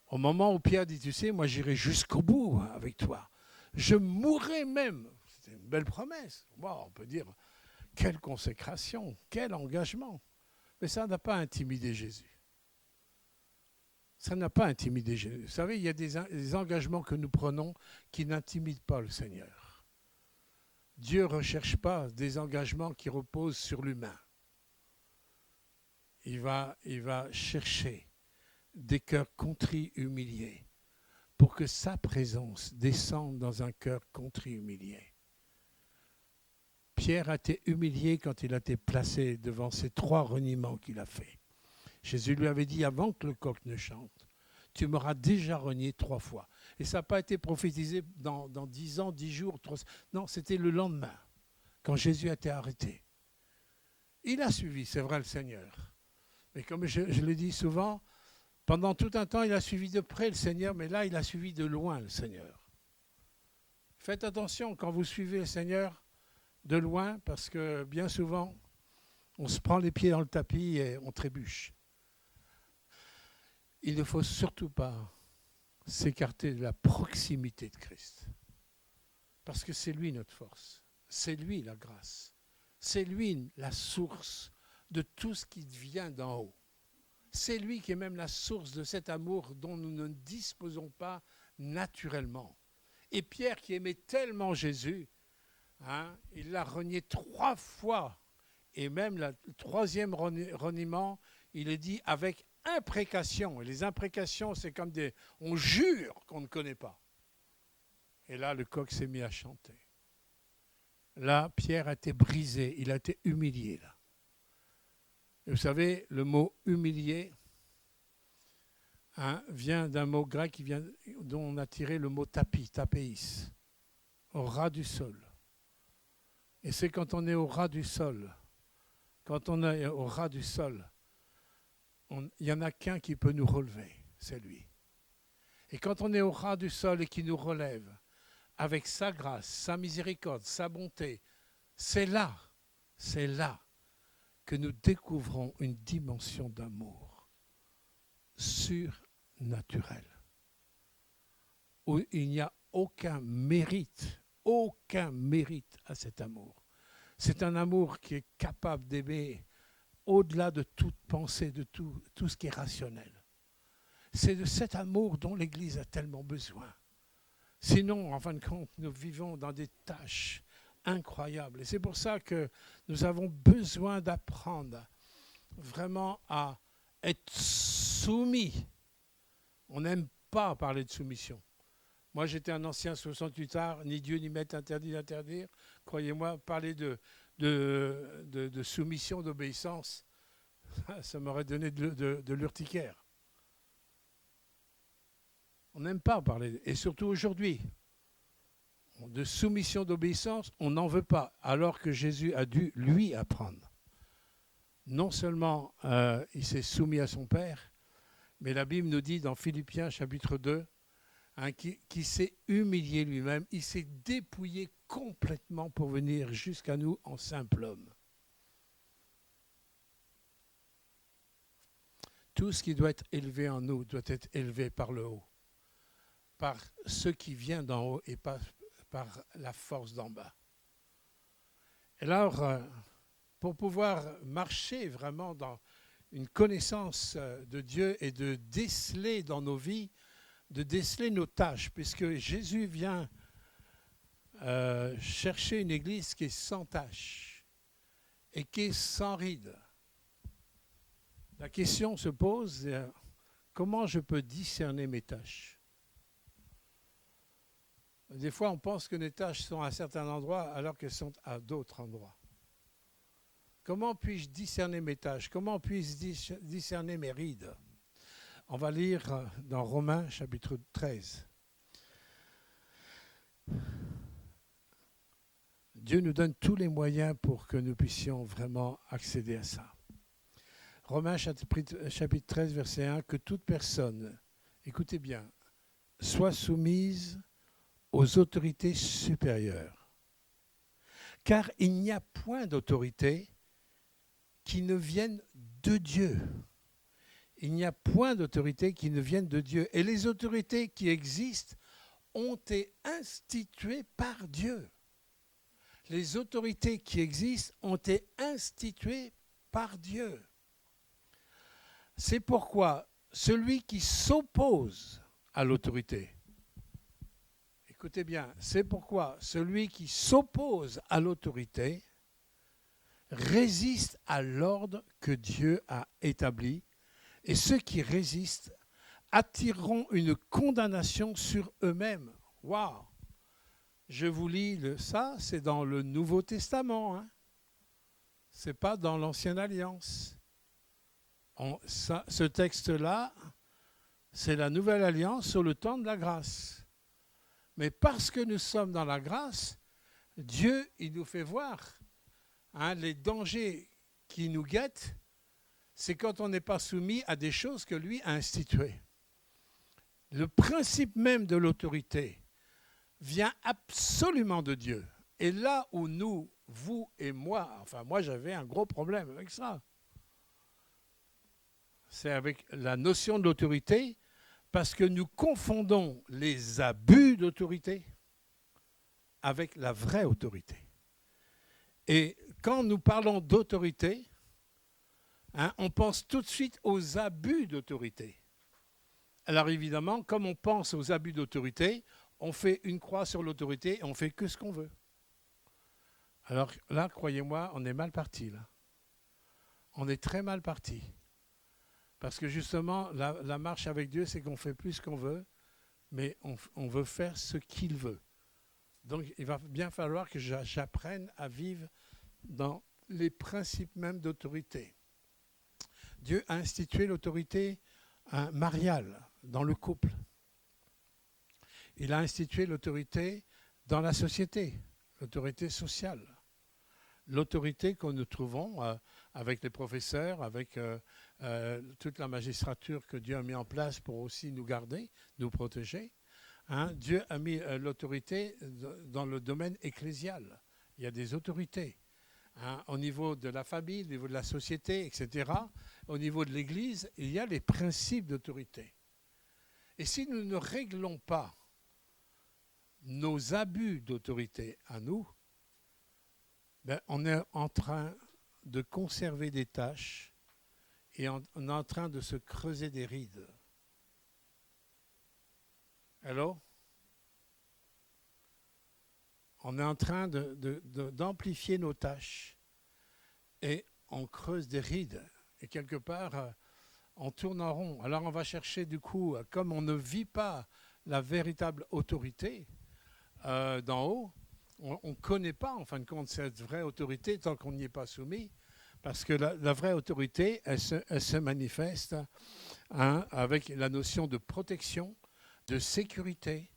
Au moment où Pierre dit, tu sais, moi j'irai jusqu'au bout avec toi. Je mourrai même. C'était une belle promesse. Bon, on peut dire, quelle consécration, quel engagement. Mais ça n'a pas intimidé Jésus. Ça n'a pas intimidé Jésus. Vous savez, il y a des engagements que nous prenons qui n'intimident pas le Seigneur. Dieu ne recherche pas des engagements qui reposent sur l'humain. Il va chercher des cœurs contrits, humiliés, pour que sa présence descende dans un cœur contrit, humilié. Pierre a été humilié quand il a été placé devant ces 3 reniements qu'il a fait. Jésus lui avait dit, avant que le coq ne chante, tu m'auras déjà renié 3 fois. Et ça n'a pas été prophétisé dans 10 ans, 10 jours, 3... Non, c'était le lendemain, quand Jésus a été arrêté. Il a suivi, c'est vrai, le Seigneur. Mais comme je l'ai dit souvent, pendant tout un temps, il a suivi de près le Seigneur, mais là, il a suivi de loin le Seigneur. Faites attention quand vous suivez le Seigneur de loin, parce que bien souvent, on se prend les pieds dans le tapis et on trébuche. Il ne faut surtout pas s'écarter de la proximité de Christ. Parce que c'est lui notre force, c'est lui la grâce, c'est lui la source de tout ce qui vient d'en haut. C'est lui qui est même la source de cet amour dont nous ne disposons pas naturellement. Et Pierre qui aimait tellement Jésus, il l'a renié 3 fois. Et même le 3e reniement, il est dit avec imprécation. Et les imprécations, c'est comme on jure qu'on ne connaît pas. Et là, le coq s'est mis à chanter. Là, Pierre a été brisé, il a été humilié. Là. Et vous savez, le mot humilié vient d'un mot grec dont on a tiré le mot tapis, tapéis, au ras du sol. Et c'est quand on est au ras du sol, il n'y en a qu'un qui peut nous relever, c'est lui. Et quand on est au ras du sol et qu'il nous relève, avec sa grâce, sa miséricorde, sa bonté, c'est là que nous découvrons une dimension d'amour surnaturelle, où il n'y a aucun mérite à cet amour. C'est un amour qui est capable d'aimer au-delà de toute pensée, de tout ce qui est rationnel. C'est de cet amour dont l'Église a tellement besoin. Sinon, en fin de compte, nous vivons dans des tâches incroyables. Et c'est pour ça que nous avons besoin d'apprendre vraiment à être soumis. On n'aime pas parler de soumission. Moi, j'étais un ancien 68 arts, ni Dieu ni maître interdit d'interdire. Croyez-moi, parler de soumission, d'obéissance, ça m'aurait donné de l'urticaire. On n'aime pas parler, et surtout aujourd'hui. de soumission, d'obéissance, on n'en veut pas, alors que Jésus a dû lui apprendre. Non seulement il s'est soumis à son Père, mais la Bible nous dit dans Philippiens chapitre 2, qui s'est humilié lui-même, il s'est dépouillé complètement pour venir jusqu'à nous en simple homme. Tout ce qui doit être élevé en nous doit être élevé par le haut, par ce qui vient d'en haut et pas par la force d'en bas. Et alors, pour pouvoir marcher vraiment dans une connaissance de Dieu et de déceler dans nos vies, de déceler nos tâches, puisque Jésus vient chercher une église qui est sans tâche et qui est sans ride. La question se pose, comment je peux discerner mes tâches? Des fois, on pense que les tâches sont à certains endroits alors qu'elles sont à d'autres endroits. Comment puis-je discerner mes tâches? Comment puis-je discerner mes rides? On va lire dans Romains chapitre 13. Dieu nous donne tous les moyens pour que nous puissions vraiment accéder à ça. Romains chapitre 13, verset 1, que toute personne, écoutez bien, soit soumise aux autorités supérieures. Car il n'y a point d'autorité qui ne vienne de Dieu. Il n'y a point d'autorité qui ne vienne de Dieu. Et les autorités qui existent ont été instituées par Dieu. Les autorités qui existent ont été instituées par Dieu. C'est pourquoi celui qui s'oppose à l'autorité, écoutez bien, c'est pourquoi celui qui s'oppose à l'autorité résiste à l'ordre que Dieu a établi, et ceux qui résistent attireront une condamnation sur eux-mêmes. Waouh! Je vous lis ça, c'est dans le Nouveau Testament, hein? Ce n'est pas dans l'Ancienne Alliance. Ce texte-là, c'est la Nouvelle Alliance sur le temps de la grâce. Mais parce que nous sommes dans la grâce, Dieu, il nous fait voir les dangers qui nous guettent, c'est quand on n'est pas soumis à des choses que lui a instituées. Le principe même de l'autorité vient absolument de Dieu. Et là où nous, vous et moi, enfin moi j'avais un gros problème avec ça. C'est avec la notion de l'autorité, parce que nous confondons les abus d'autorité avec la vraie autorité. Et quand nous parlons d'autorité, on pense tout de suite aux abus d'autorité. Alors évidemment, comme on pense aux abus d'autorité, on fait une croix sur l'autorité et on fait que ce qu'on veut. Alors là, croyez-moi, on est mal parti là. On est très mal parti. Parce que justement, la marche avec Dieu, c'est qu'on ne fait plus ce qu'on veut, mais on veut faire ce qu'il veut. Donc, il va bien falloir que j'apprenne à vivre dans les principes même d'autorité. Dieu a institué l'autorité mariale dans le couple. Il a institué l'autorité dans la société, l'autorité sociale. L'autorité que nous trouvons avec les professeurs, avec toute la magistrature que Dieu a mis en place pour aussi nous garder, nous protéger. Dieu a mis l'autorité dans le domaine ecclésial. Il y a des autorités au niveau de la famille, au niveau de la société, etc. Au niveau de l'Église, il y a les principes d'autorité. Et si nous ne réglons pas nos abus d'autorité à nous, on est en train de conserver des tâches et on est en train de se creuser des rides. Allô? On est en train d'amplifier nos tâches et on creuse des rides. Et quelque part, on tourne en rond. Alors on va chercher du coup, comme on ne vit pas la véritable autorité d'en haut, on ne connaît pas en fin de compte cette vraie autorité tant qu'on n'y est pas soumis. Parce que la vraie autorité, elle se manifeste avec la notion de protection, de sécurité,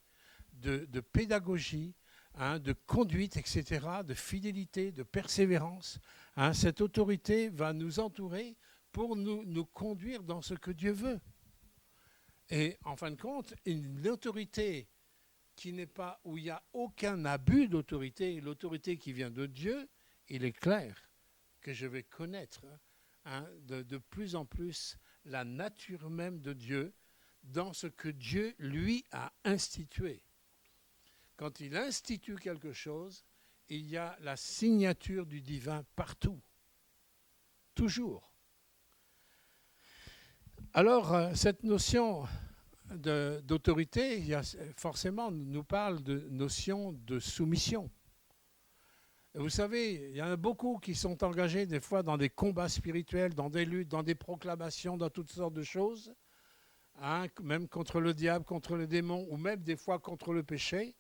de pédagogie, de conduite, etc., de fidélité, de persévérance. Cette autorité va nous entourer pour nous conduire dans ce que Dieu veut. Et en fin de compte, une autorité qui n'est pas, où il n'y a aucun abus d'autorité, l'autorité qui vient de Dieu, il est clair que je vais connaître de plus en plus la nature même de Dieu dans ce que Dieu, lui, a institué. Quand il institue quelque chose, il y a la signature du divin partout, toujours. Alors, cette notion d'autorité, forcément, nous parle de notion de soumission. Et vous savez, il y en a beaucoup qui sont engagés des fois dans des combats spirituels, dans des luttes, dans des proclamations, dans toutes sortes de choses, même contre le diable, contre le démon, ou même des fois contre le péché.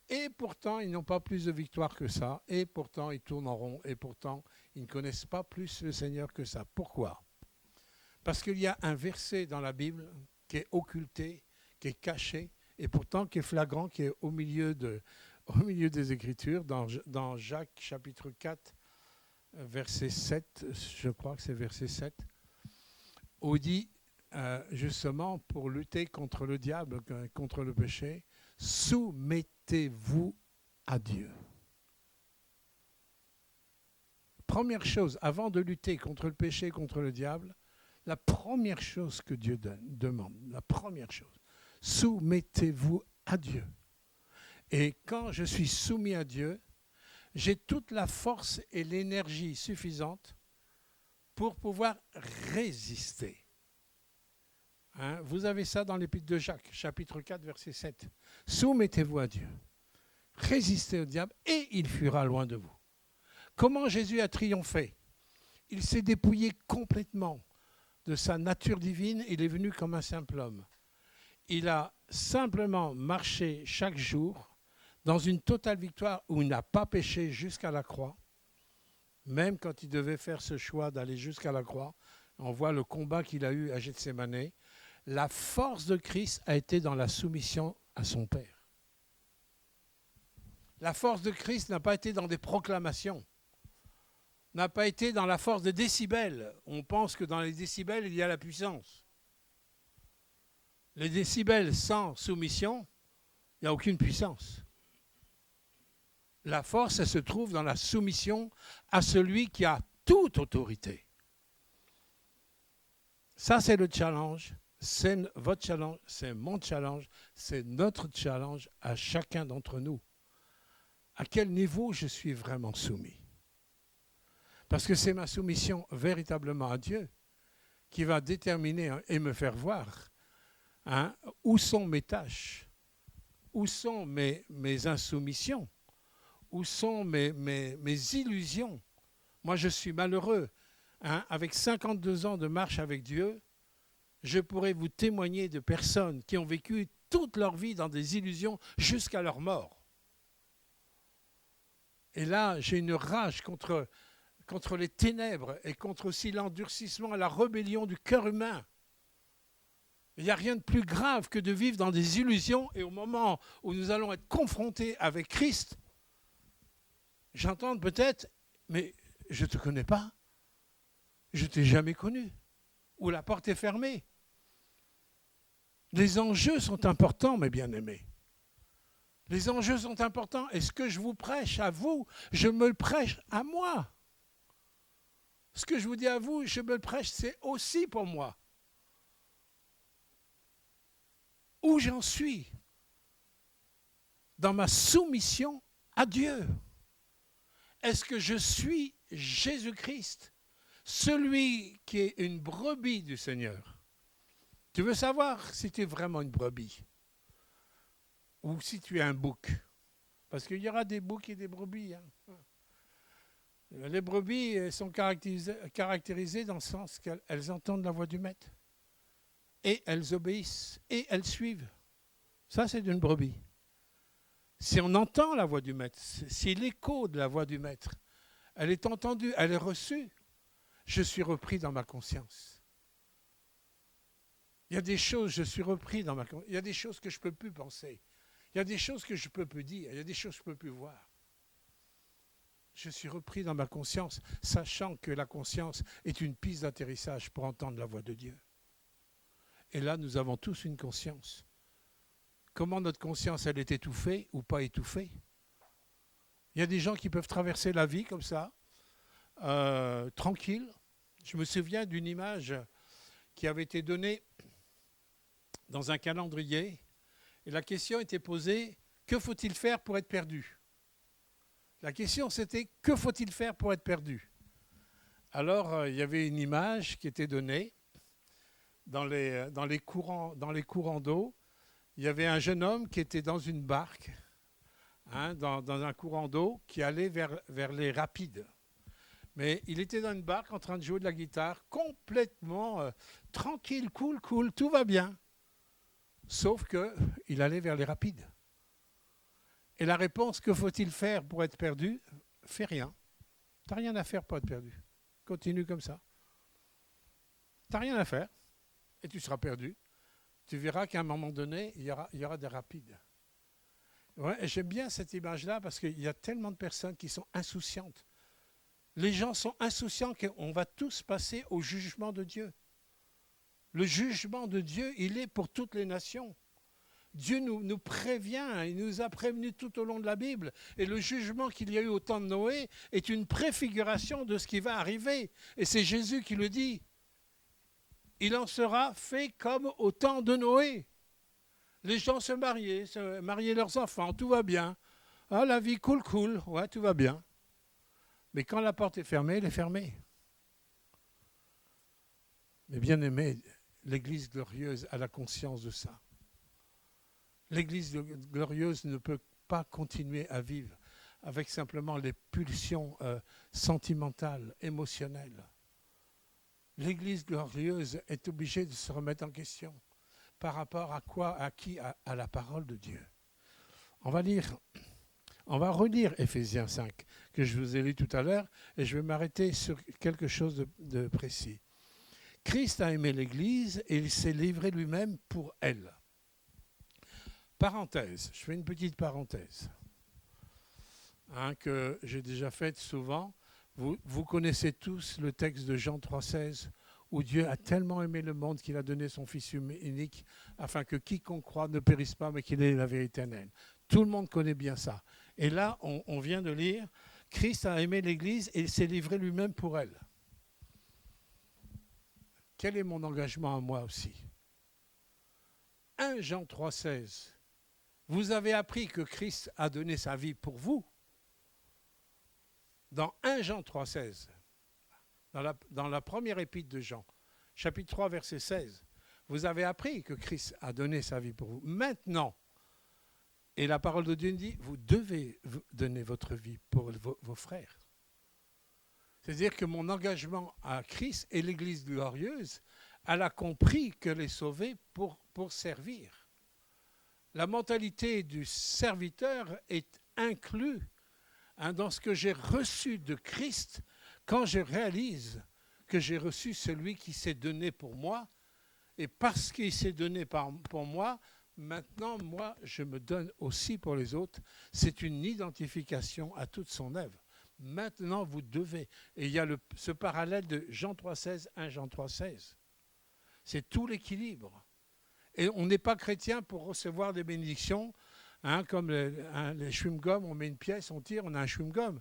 Et pourtant, ils n'ont pas plus de victoire que ça. Et pourtant, ils tournent en rond. Et pourtant, ils ne connaissent pas plus le Seigneur que ça. Pourquoi ? Parce qu'il y a un verset dans la Bible qui est occulté, qui est caché, et pourtant qui est flagrant, qui est au milieu des Écritures, dans Jacques chapitre 4, verset 7, je crois que c'est verset 7, où il dit, justement, pour lutter contre le diable, contre le péché, soumettez-vous à Dieu. Première chose, avant de lutter contre le péché, contre le diable, la première chose que Dieu demande, la première chose, soumettez-vous à Dieu. Et quand je suis soumis à Dieu, j'ai toute la force et l'énergie suffisante pour pouvoir résister. Vous avez ça dans l'Épître de Jacques, chapitre 4, verset 7. Soumettez-vous à Dieu, résistez au diable et il fuira loin de vous. Comment Jésus a triomphé ? Il s'est dépouillé complètement de sa nature divine, il est venu comme un simple homme. Il a simplement marché chaque jour dans une totale victoire où il n'a pas péché jusqu'à la croix. Même quand il devait faire ce choix d'aller jusqu'à la croix, on voit le combat qu'il a eu à Gethsémanée. La force de Christ a été dans la soumission à son Père. La force de Christ n'a pas été dans des proclamations, n'a pas été dans la force des décibels. On pense que dans les décibels, il y a la puissance. Les décibels sans soumission, il n'y a aucune puissance. La force, elle se trouve dans la soumission à celui qui a toute autorité. Ça, c'est le challenge. C'est votre challenge, c'est mon challenge, c'est notre challenge à chacun d'entre nous. À quel niveau je suis vraiment soumis ? Parce que c'est ma soumission véritablement à Dieu qui va déterminer et me faire voir où sont mes tâches, où sont mes insoumissions, où sont mes illusions. Moi, je suis malheureux. Avec 52 ans de marche avec Dieu, je pourrais vous témoigner de personnes qui ont vécu toute leur vie dans des illusions jusqu'à leur mort. Et là, j'ai une rage contre les ténèbres et contre aussi l'endurcissement et la rébellion du cœur humain. Il n'y a rien de plus grave que de vivre dans des illusions et au moment où nous allons être confrontés avec Christ, j'entends peut-être, mais je ne te connais pas, je ne t'ai jamais connu, ou la porte est fermée. Les enjeux sont importants, mes bien-aimés. Les enjeux sont importants. Et ce que je vous prêche à vous, je me le prêche à moi. Ce que je vous dis à vous, je me le prêche, c'est aussi pour moi. Où j'en suis dans ma soumission à Dieu. Est-ce que je suis Jésus-Christ, celui qui est une brebis du Seigneur? Tu veux savoir si tu es vraiment une brebis ou si tu es un bouc? Parce qu'il y aura des boucs et des brebis. Les brebis sont caractérisées dans le sens qu'elles entendent la voix du maître. Et elles obéissent et elles suivent. Ça, c'est une brebis. Si on entend la voix du maître, si l'écho de la voix du maître, elle est entendue, elle est reçue, je suis repris dans ma conscience. Il y a des choses, je suis repris dans ma conscience. Il y a des choses que je ne peux plus penser. Il y a des choses que je ne peux plus dire, il y a des choses que je ne peux plus voir. Je suis repris dans ma conscience, sachant que la conscience est une piste d'atterrissage pour entendre la voix de Dieu. Et là, nous avons tous une conscience. Comment notre conscience, elle est étouffée ou pas étouffée? Il y a des gens qui peuvent traverser la vie comme ça, tranquille. Je me souviens d'une image qui avait été donnée dans un calendrier. Et la question était posée, que faut-il faire pour être perdu? La question c'était, que faut-il faire pour être perdu? Alors, il y avait une image qui était donnée dans les courants d'eau. Il y avait un jeune homme qui était dans une barque, dans un courant d'eau qui allait vers les rapides. Mais il était dans une barque en train de jouer de la guitare, complètement tranquille, cool, tout va bien. Sauf qu'il allait vers les rapides. Et la réponse, que faut-il faire pour être perdu? Fais rien. Tu n'as rien à faire pour être perdu. Continue comme ça. Tu n'as rien à faire et tu seras perdu. Tu verras qu'à un moment donné, il y aura des rapides. Ouais, et j'aime bien cette image-là parce qu'il y a tellement de personnes qui sont insouciantes. Les gens sont insouciants qu'on va tous passer au jugement de Dieu. Le jugement de Dieu, il est pour toutes les nations. Dieu nous prévient, il nous a prévenus tout au long de la Bible. Et le jugement qu'il y a eu au temps de Noé est une préfiguration de ce qui va arriver. Et c'est Jésus qui le dit. Il en sera fait comme au temps de Noé. Les gens se mariaient leurs enfants, tout va bien. Ah, la vie cool, ouais, tout va bien. Mais quand la porte est fermée, elle est fermée. Mais bien aimé, l'Église glorieuse a la conscience de ça. L'Église glorieuse ne peut pas continuer à vivre avec simplement les pulsions sentimentales, émotionnelles. L'Église glorieuse est obligée de se remettre en question. Par rapport à quoi? À qui? À la parole de Dieu. On va relire Éphésiens 5, que je vous ai lu tout à l'heure, et je vais m'arrêter sur quelque chose de précis. Christ a aimé l'Église et il s'est livré lui-même pour elle. Parenthèse, je fais une petite parenthèse, que j'ai déjà faite souvent. Vous connaissez tous le texte de Jean 3,16, où Dieu a tellement aimé le monde qu'il a donné son Fils unique, afin que quiconque croit ne périsse pas, mais qu'il ait la vie éternelle. Tout le monde connaît bien ça. Et là, on vient de lire, Christ a aimé l'Église et il s'est livré lui-même pour elle. Quel est mon engagement à moi aussi? 1 Jean 3,16. Vous avez appris que Christ a donné sa vie pour vous. Dans 1 Jean 3,16, dans la première épître de Jean, chapitre 3, verset 16, vous avez appris que Christ a donné sa vie pour vous. Maintenant, et la parole de Dieu dit, vous devez donner votre vie pour vos frères. C'est-à-dire que mon engagement à Christ et l'Église glorieuse, elle a compris qu'elle est sauvée pour servir. La mentalité du serviteur est inclue dans ce que j'ai reçu de Christ quand je réalise que j'ai reçu celui qui s'est donné pour moi. Et parce qu'il s'est donné pour moi, maintenant, moi, je me donne aussi pour les autres. C'est une identification à toute son œuvre. Maintenant, vous devez. Et il y a ce parallèle de Jean 3,16, 1 Jean 3,16. C'est tout l'équilibre. Et on n'est pas chrétien pour recevoir des bénédictions, comme les chewing-gums, on met une pièce, on tire, on a un chewing-gum.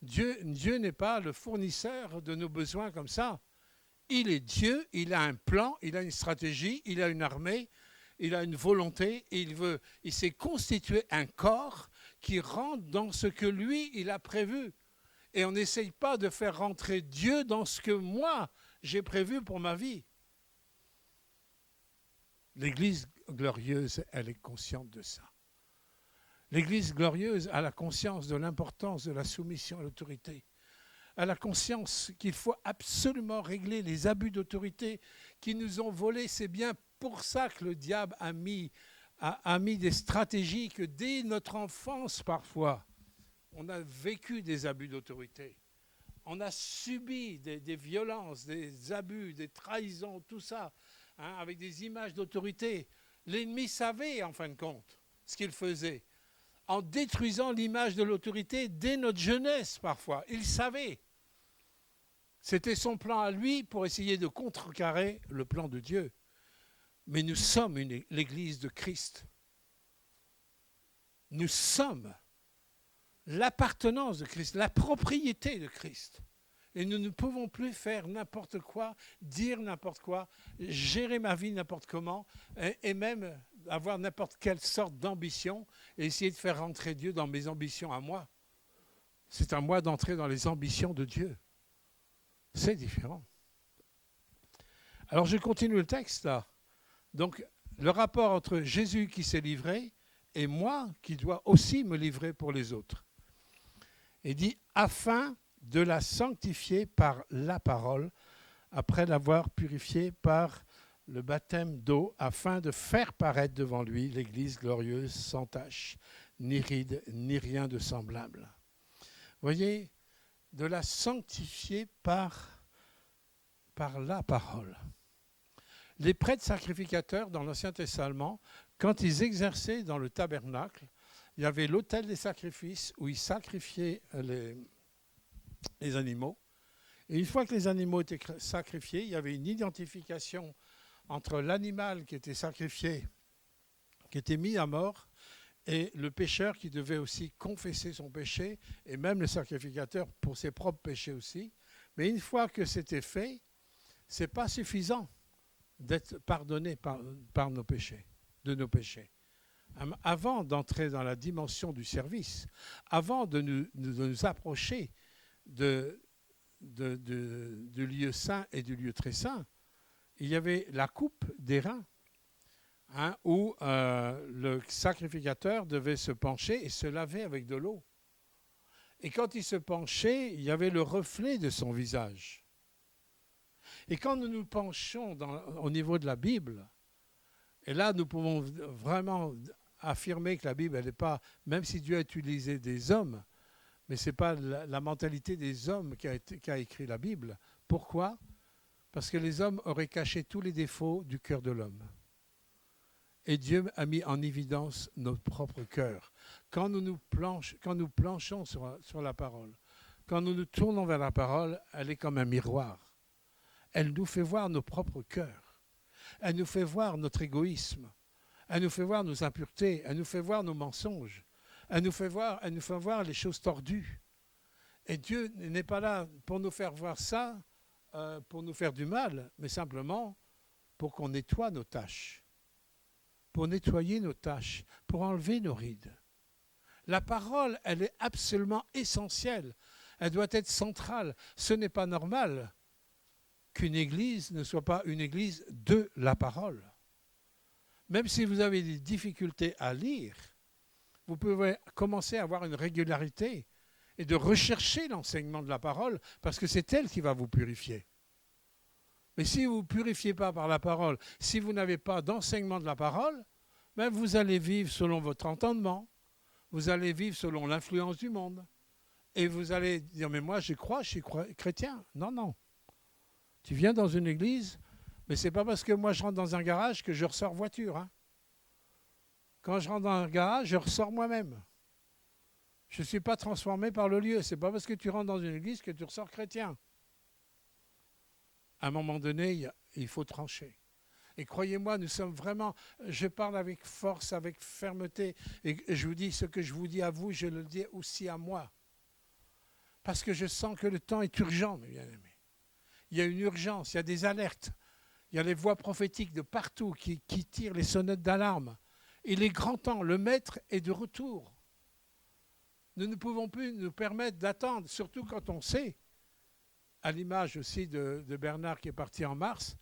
Dieu n'est pas le fournisseur de nos besoins comme ça. Il est Dieu, il a un plan, il a une stratégie, il a une armée, il a une volonté, et il s'est constitué un corps qui rentre dans ce que lui, il a prévu. Et on n'essaye pas de faire rentrer Dieu dans ce que moi, j'ai prévu pour ma vie. L'Église glorieuse, elle est consciente de ça. L'Église glorieuse a la conscience de l'importance de la soumission à l'autorité. Elle a conscience qu'il faut absolument régler les abus d'autorité qui nous ont volés. C'est bien pour ça que le diable a mis des stratégies que dès notre enfance, parfois, on a vécu des abus d'autorité. On a subi des violences, des abus, des trahisons, tout ça, avec des images d'autorité. L'ennemi savait, en fin de compte. ce qu'il faisait, en détruisant l'image de l'autorité dès notre jeunesse parfois. Il savait. C'était son plan à lui pour essayer de contrecarrer le plan de Dieu. Mais nous sommes l'Église de Christ. Nous sommes l'appartenance de Christ, la propriété de Christ. Et nous ne pouvons plus faire n'importe quoi, dire n'importe quoi, gérer ma vie n'importe comment, et même avoir n'importe quelle sorte d'ambition, et essayer de faire rentrer Dieu dans mes ambitions à moi. C'est à moi d'entrer dans les ambitions de Dieu. C'est différent. Alors je continue le texte là. Donc le rapport entre Jésus qui s'est livré et moi qui dois aussi me livrer pour les autres. Il dit « afin de la sanctifier par la parole, après l'avoir purifiée par le baptême d'eau, afin de faire paraître devant lui l'Église glorieuse, sans tache, ni ride, ni rien de semblable. » Vous voyez, de la sanctifier par la parole. Les prêtres sacrificateurs dans l'Ancien Testament, quand ils exerçaient dans le tabernacle, il y avait l'autel des sacrifices où ils sacrifiaient les animaux. Et une fois que les animaux étaient sacrifiés, il y avait une identification entre l'animal qui était sacrifié, qui était mis à mort, et le pécheur qui devait aussi confesser son péché, et même le sacrificateur pour ses propres péchés aussi. Mais une fois que c'était fait, ce n'est pas suffisant d'être pardonné par nos péchés, de nos péchés. Avant d'entrer dans la dimension du service, avant de nous approcher du lieu saint et du lieu très saint, il y avait la coupe des reins, où le sacrificateur devait se pencher et se laver avec de l'eau. Et quand il se penchait, il y avait le reflet de son visage. Et quand nous nous penchons au niveau de la Bible, et là nous pouvons vraiment affirmer que la Bible, elle n'est pas, même si Dieu a utilisé des hommes, mais ce n'est pas la mentalité des hommes qui a écrit la Bible. Pourquoi ? Parce que les hommes auraient caché tous les défauts du cœur de l'homme. Et Dieu a mis en évidence notre propre cœur. Quand nous planchons sur la parole, quand nous nous tournons vers la parole, elle est comme un miroir. Elle nous fait voir nos propres cœurs. Elle nous fait voir notre égoïsme. Elle nous fait voir nos impuretés. Elle nous fait voir nos mensonges. Elle nous fait voir les choses tordues. Et Dieu n'est pas là pour nous faire voir ça, pour nous faire du mal, mais simplement pour qu'on nettoie nos tâches. Pour nettoyer nos tâches, pour enlever nos rides. La parole, elle est absolument essentielle. Elle doit être centrale. Ce n'est pas normal qu'une église ne soit pas une église de la parole. Même si vous avez des difficultés à lire, vous pouvez commencer à avoir une régularité et de rechercher l'enseignement de la parole parce que c'est elle qui va vous purifier. Mais si vous ne vous purifiez pas par la parole, si vous n'avez pas d'enseignement de la parole, ben vous allez vivre selon votre entendement, vous allez vivre selon l'influence du monde. Et vous allez dire, mais moi je suis chrétien. Non, non. Tu viens dans une église, mais ce n'est pas parce que moi je rentre dans un garage que je ressors voiture. Hein. Quand je rentre dans un garage, je ressors moi-même. Je ne suis pas transformé par le lieu. Ce n'est pas parce que tu rentres dans une église que tu ressors chrétien. À un moment donné, il faut trancher. Et croyez-moi, nous sommes vraiment, je parle avec force, avec fermeté, et je vous dis ce que je vous dis à vous, je le dis aussi à moi. Parce que je sens que le temps est urgent, mes bien-aimés. Il y a une urgence, il y a des alertes, il y a les voix prophétiques de partout qui tirent les sonnettes d'alarme. Il est grand temps, le maître est de retour. Nous ne pouvons plus nous permettre d'attendre, surtout quand on sait, à l'image aussi de Bernard qui est parti en mars,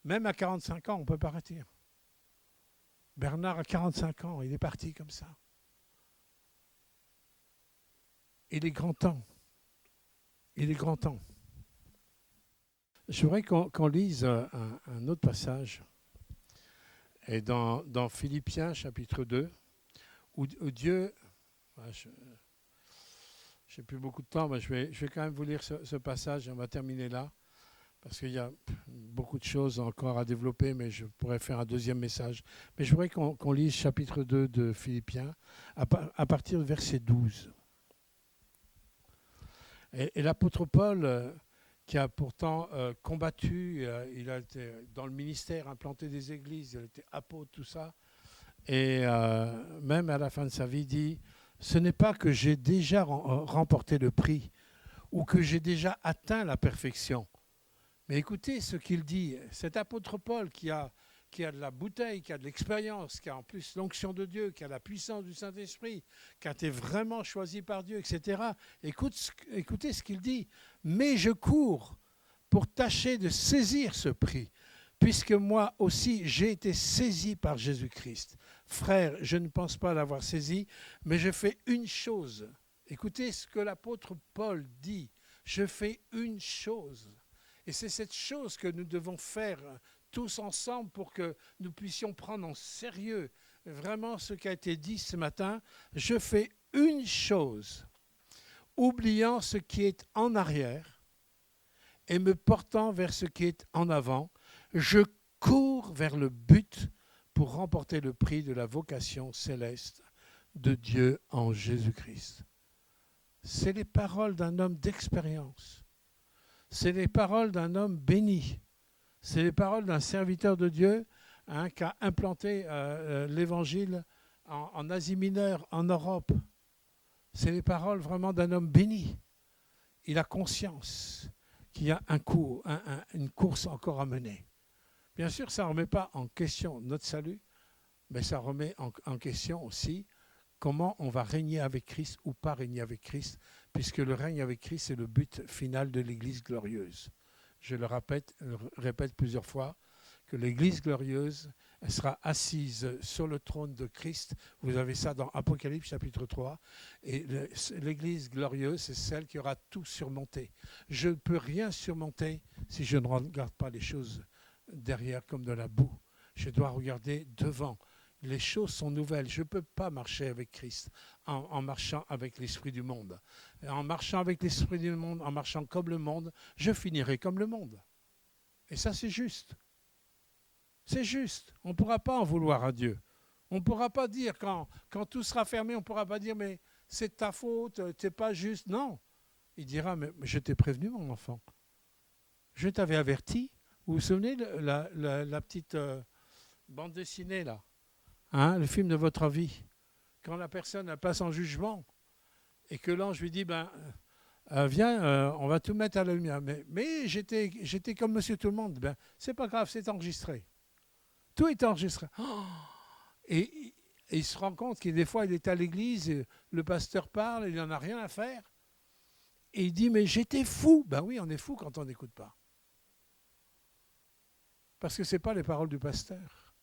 même à 45 ans, on ne peut pas partir. Bernard, à 45 ans, il est parti comme ça. Il est grand temps. Il est grand temps. Je voudrais qu'on lise un autre passage. Et dans Philippiens, chapitre 2, où Dieu... Je n'ai plus beaucoup de temps, mais je vais quand même vous lire ce passage et on va terminer là. parce qu'il y a beaucoup de choses encore à développer, mais je pourrais faire un deuxième message. Mais je voudrais qu'on lise chapitre 2 de Philippiens, à partir du verset 12. Et l'apôtre Paul, qui a pourtant combattu, il a été dans le ministère, implanté des églises, il a été apôtre, tout ça, et même à la fin de sa vie, dit « Ce n'est pas que j'ai déjà remporté le prix ou que j'ai déjà atteint la perfection. » Mais écoutez ce qu'il dit, cet apôtre Paul qui a de la bouteille, qui a de l'expérience, qui a en plus l'onction de Dieu, qui a la puissance du Saint-Esprit, qui a été vraiment choisi par Dieu, etc. Écoutez ce qu'il dit. « Mais je cours pour tâcher de saisir ce prix, puisque moi aussi j'ai été saisi par Jésus-Christ. Frère, je ne pense pas l'avoir saisi, mais je fais une chose. » Écoutez ce que l'apôtre Paul dit. « Je fais une chose. » Et c'est cette chose que nous devons faire tous ensemble pour que nous puissions prendre en sérieux vraiment ce qui a été dit ce matin. Je fais une chose, oubliant ce qui est en arrière et me portant vers ce qui est en avant, je cours vers le but pour remporter le prix de la vocation céleste de Dieu en Jésus-Christ. C'est les paroles d'un homme d'expérience. C'est les paroles d'un homme béni. C'est les paroles d'un serviteur de Dieu qui a implanté l'évangile en Asie mineure, en Europe. C'est les paroles vraiment d'un homme béni. Il a conscience qu'il y a une course encore à mener. Bien sûr, ça ne remet pas en question notre salut, mais ça remet en question aussi comment on va régner avec Christ ou pas régner avec Christ, puisque le règne avec Christ est le but final de l'Église glorieuse. Je le répète plusieurs fois, que l'Église glorieuse elle sera assise sur le trône de Christ. Vous avez ça dans Apocalypse chapitre 3. Et l'Église glorieuse, c'est celle qui aura tout surmonté. Je ne peux rien surmonter si je ne regarde pas les choses derrière comme de la boue. Je dois regarder devant. Les choses sont nouvelles. Je ne peux pas marcher avec Christ en marchant avec l'esprit du monde. En marchant avec l'esprit du monde, en marchant comme le monde, je finirai comme le monde. Et ça, c'est juste. C'est juste. On ne pourra pas en vouloir à Dieu. On ne pourra pas dire, quand tout sera fermé, on ne pourra pas dire, mais c'est ta faute, tu n'es pas juste. Non. Il dira, mais je t'ai prévenu, mon enfant. Je t'avais averti. Vous vous souvenez de la petite bande dessinée, là, le film de votre vie, quand la personne elle passe en jugement et que l'ange lui dit viens, on va tout mettre à la lumière. Mais j'étais comme monsieur tout le monde. C'est pas grave, c'est enregistré. Tout est enregistré. Et il se rend compte que des fois, il est à l'église, le pasteur parle, il n'en a rien à faire. Et il dit, mais j'étais fou. Ben oui, on est fou quand on n'écoute pas. Parce que ce n'est pas les paroles du pasteur.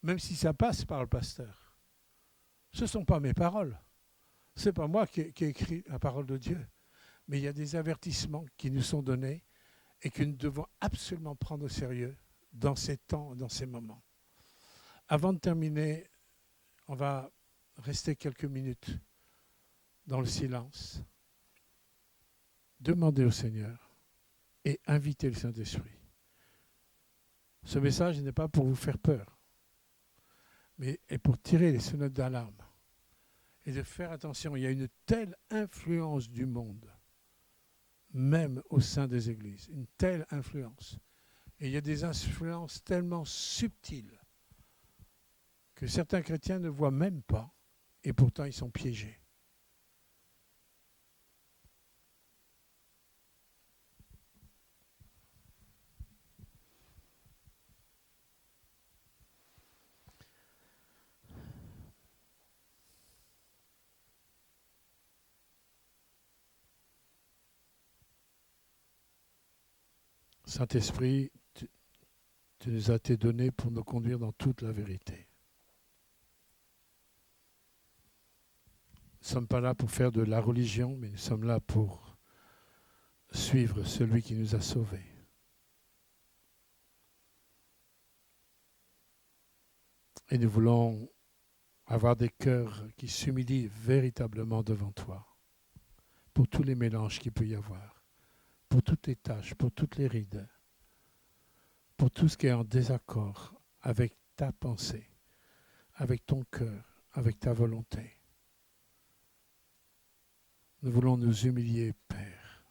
Même si ça passe par le pasteur. Ce ne sont pas mes paroles. Ce n'est pas moi qui ai écrit la parole de Dieu. Mais il y a des avertissements qui nous sont donnés et que nous devons absolument prendre au sérieux dans ces temps, dans ces moments. Avant de terminer, on va rester quelques minutes dans le silence. Demandez au Seigneur et invitez le Saint-Esprit. Ce message n'est pas pour vous faire peur, mais est pour tirer les sonnettes d'alarme et de faire attention. Il y a une telle influence du monde, même au sein des églises, une telle influence. Et il y a des influences tellement subtiles que certains chrétiens ne voient même pas, et pourtant ils sont piégés. Saint-Esprit, tu nous as été donné pour nous conduire dans toute la vérité. Nous ne sommes pas là pour faire de la religion, mais nous sommes là pour suivre celui qui nous a sauvés. Et nous voulons avoir des cœurs qui s'humilient véritablement devant toi, pour tous les mélanges qu'il peut y avoir, pour toutes les tâches, pour toutes les rides, pour tout ce qui est en désaccord avec ta pensée, avec ton cœur, avec ta volonté. Nous voulons nous humilier, Père.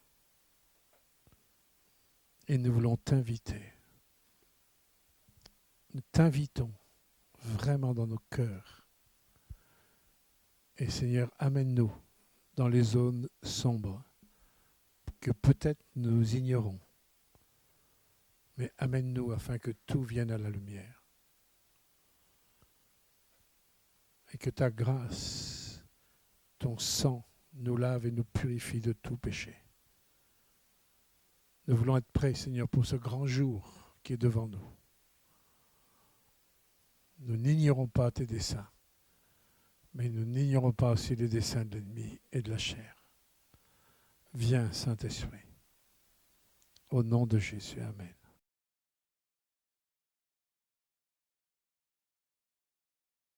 Et nous voulons t'inviter. Nous t'invitons vraiment dans nos cœurs. Et Seigneur, amène-nous dans les zones sombres que peut-être nous ignorons. Mais amène-nous afin que tout vienne à la lumière. Et que ta grâce, ton sang, nous lave et nous purifie de tout péché. Nous voulons être prêts, Seigneur, pour ce grand jour qui est devant nous. Nous n'ignorons pas tes desseins, mais nous n'ignorons pas aussi les desseins de l'ennemi et de la chair. Viens, Saint-Esprit. Au nom de Jésus, Amen.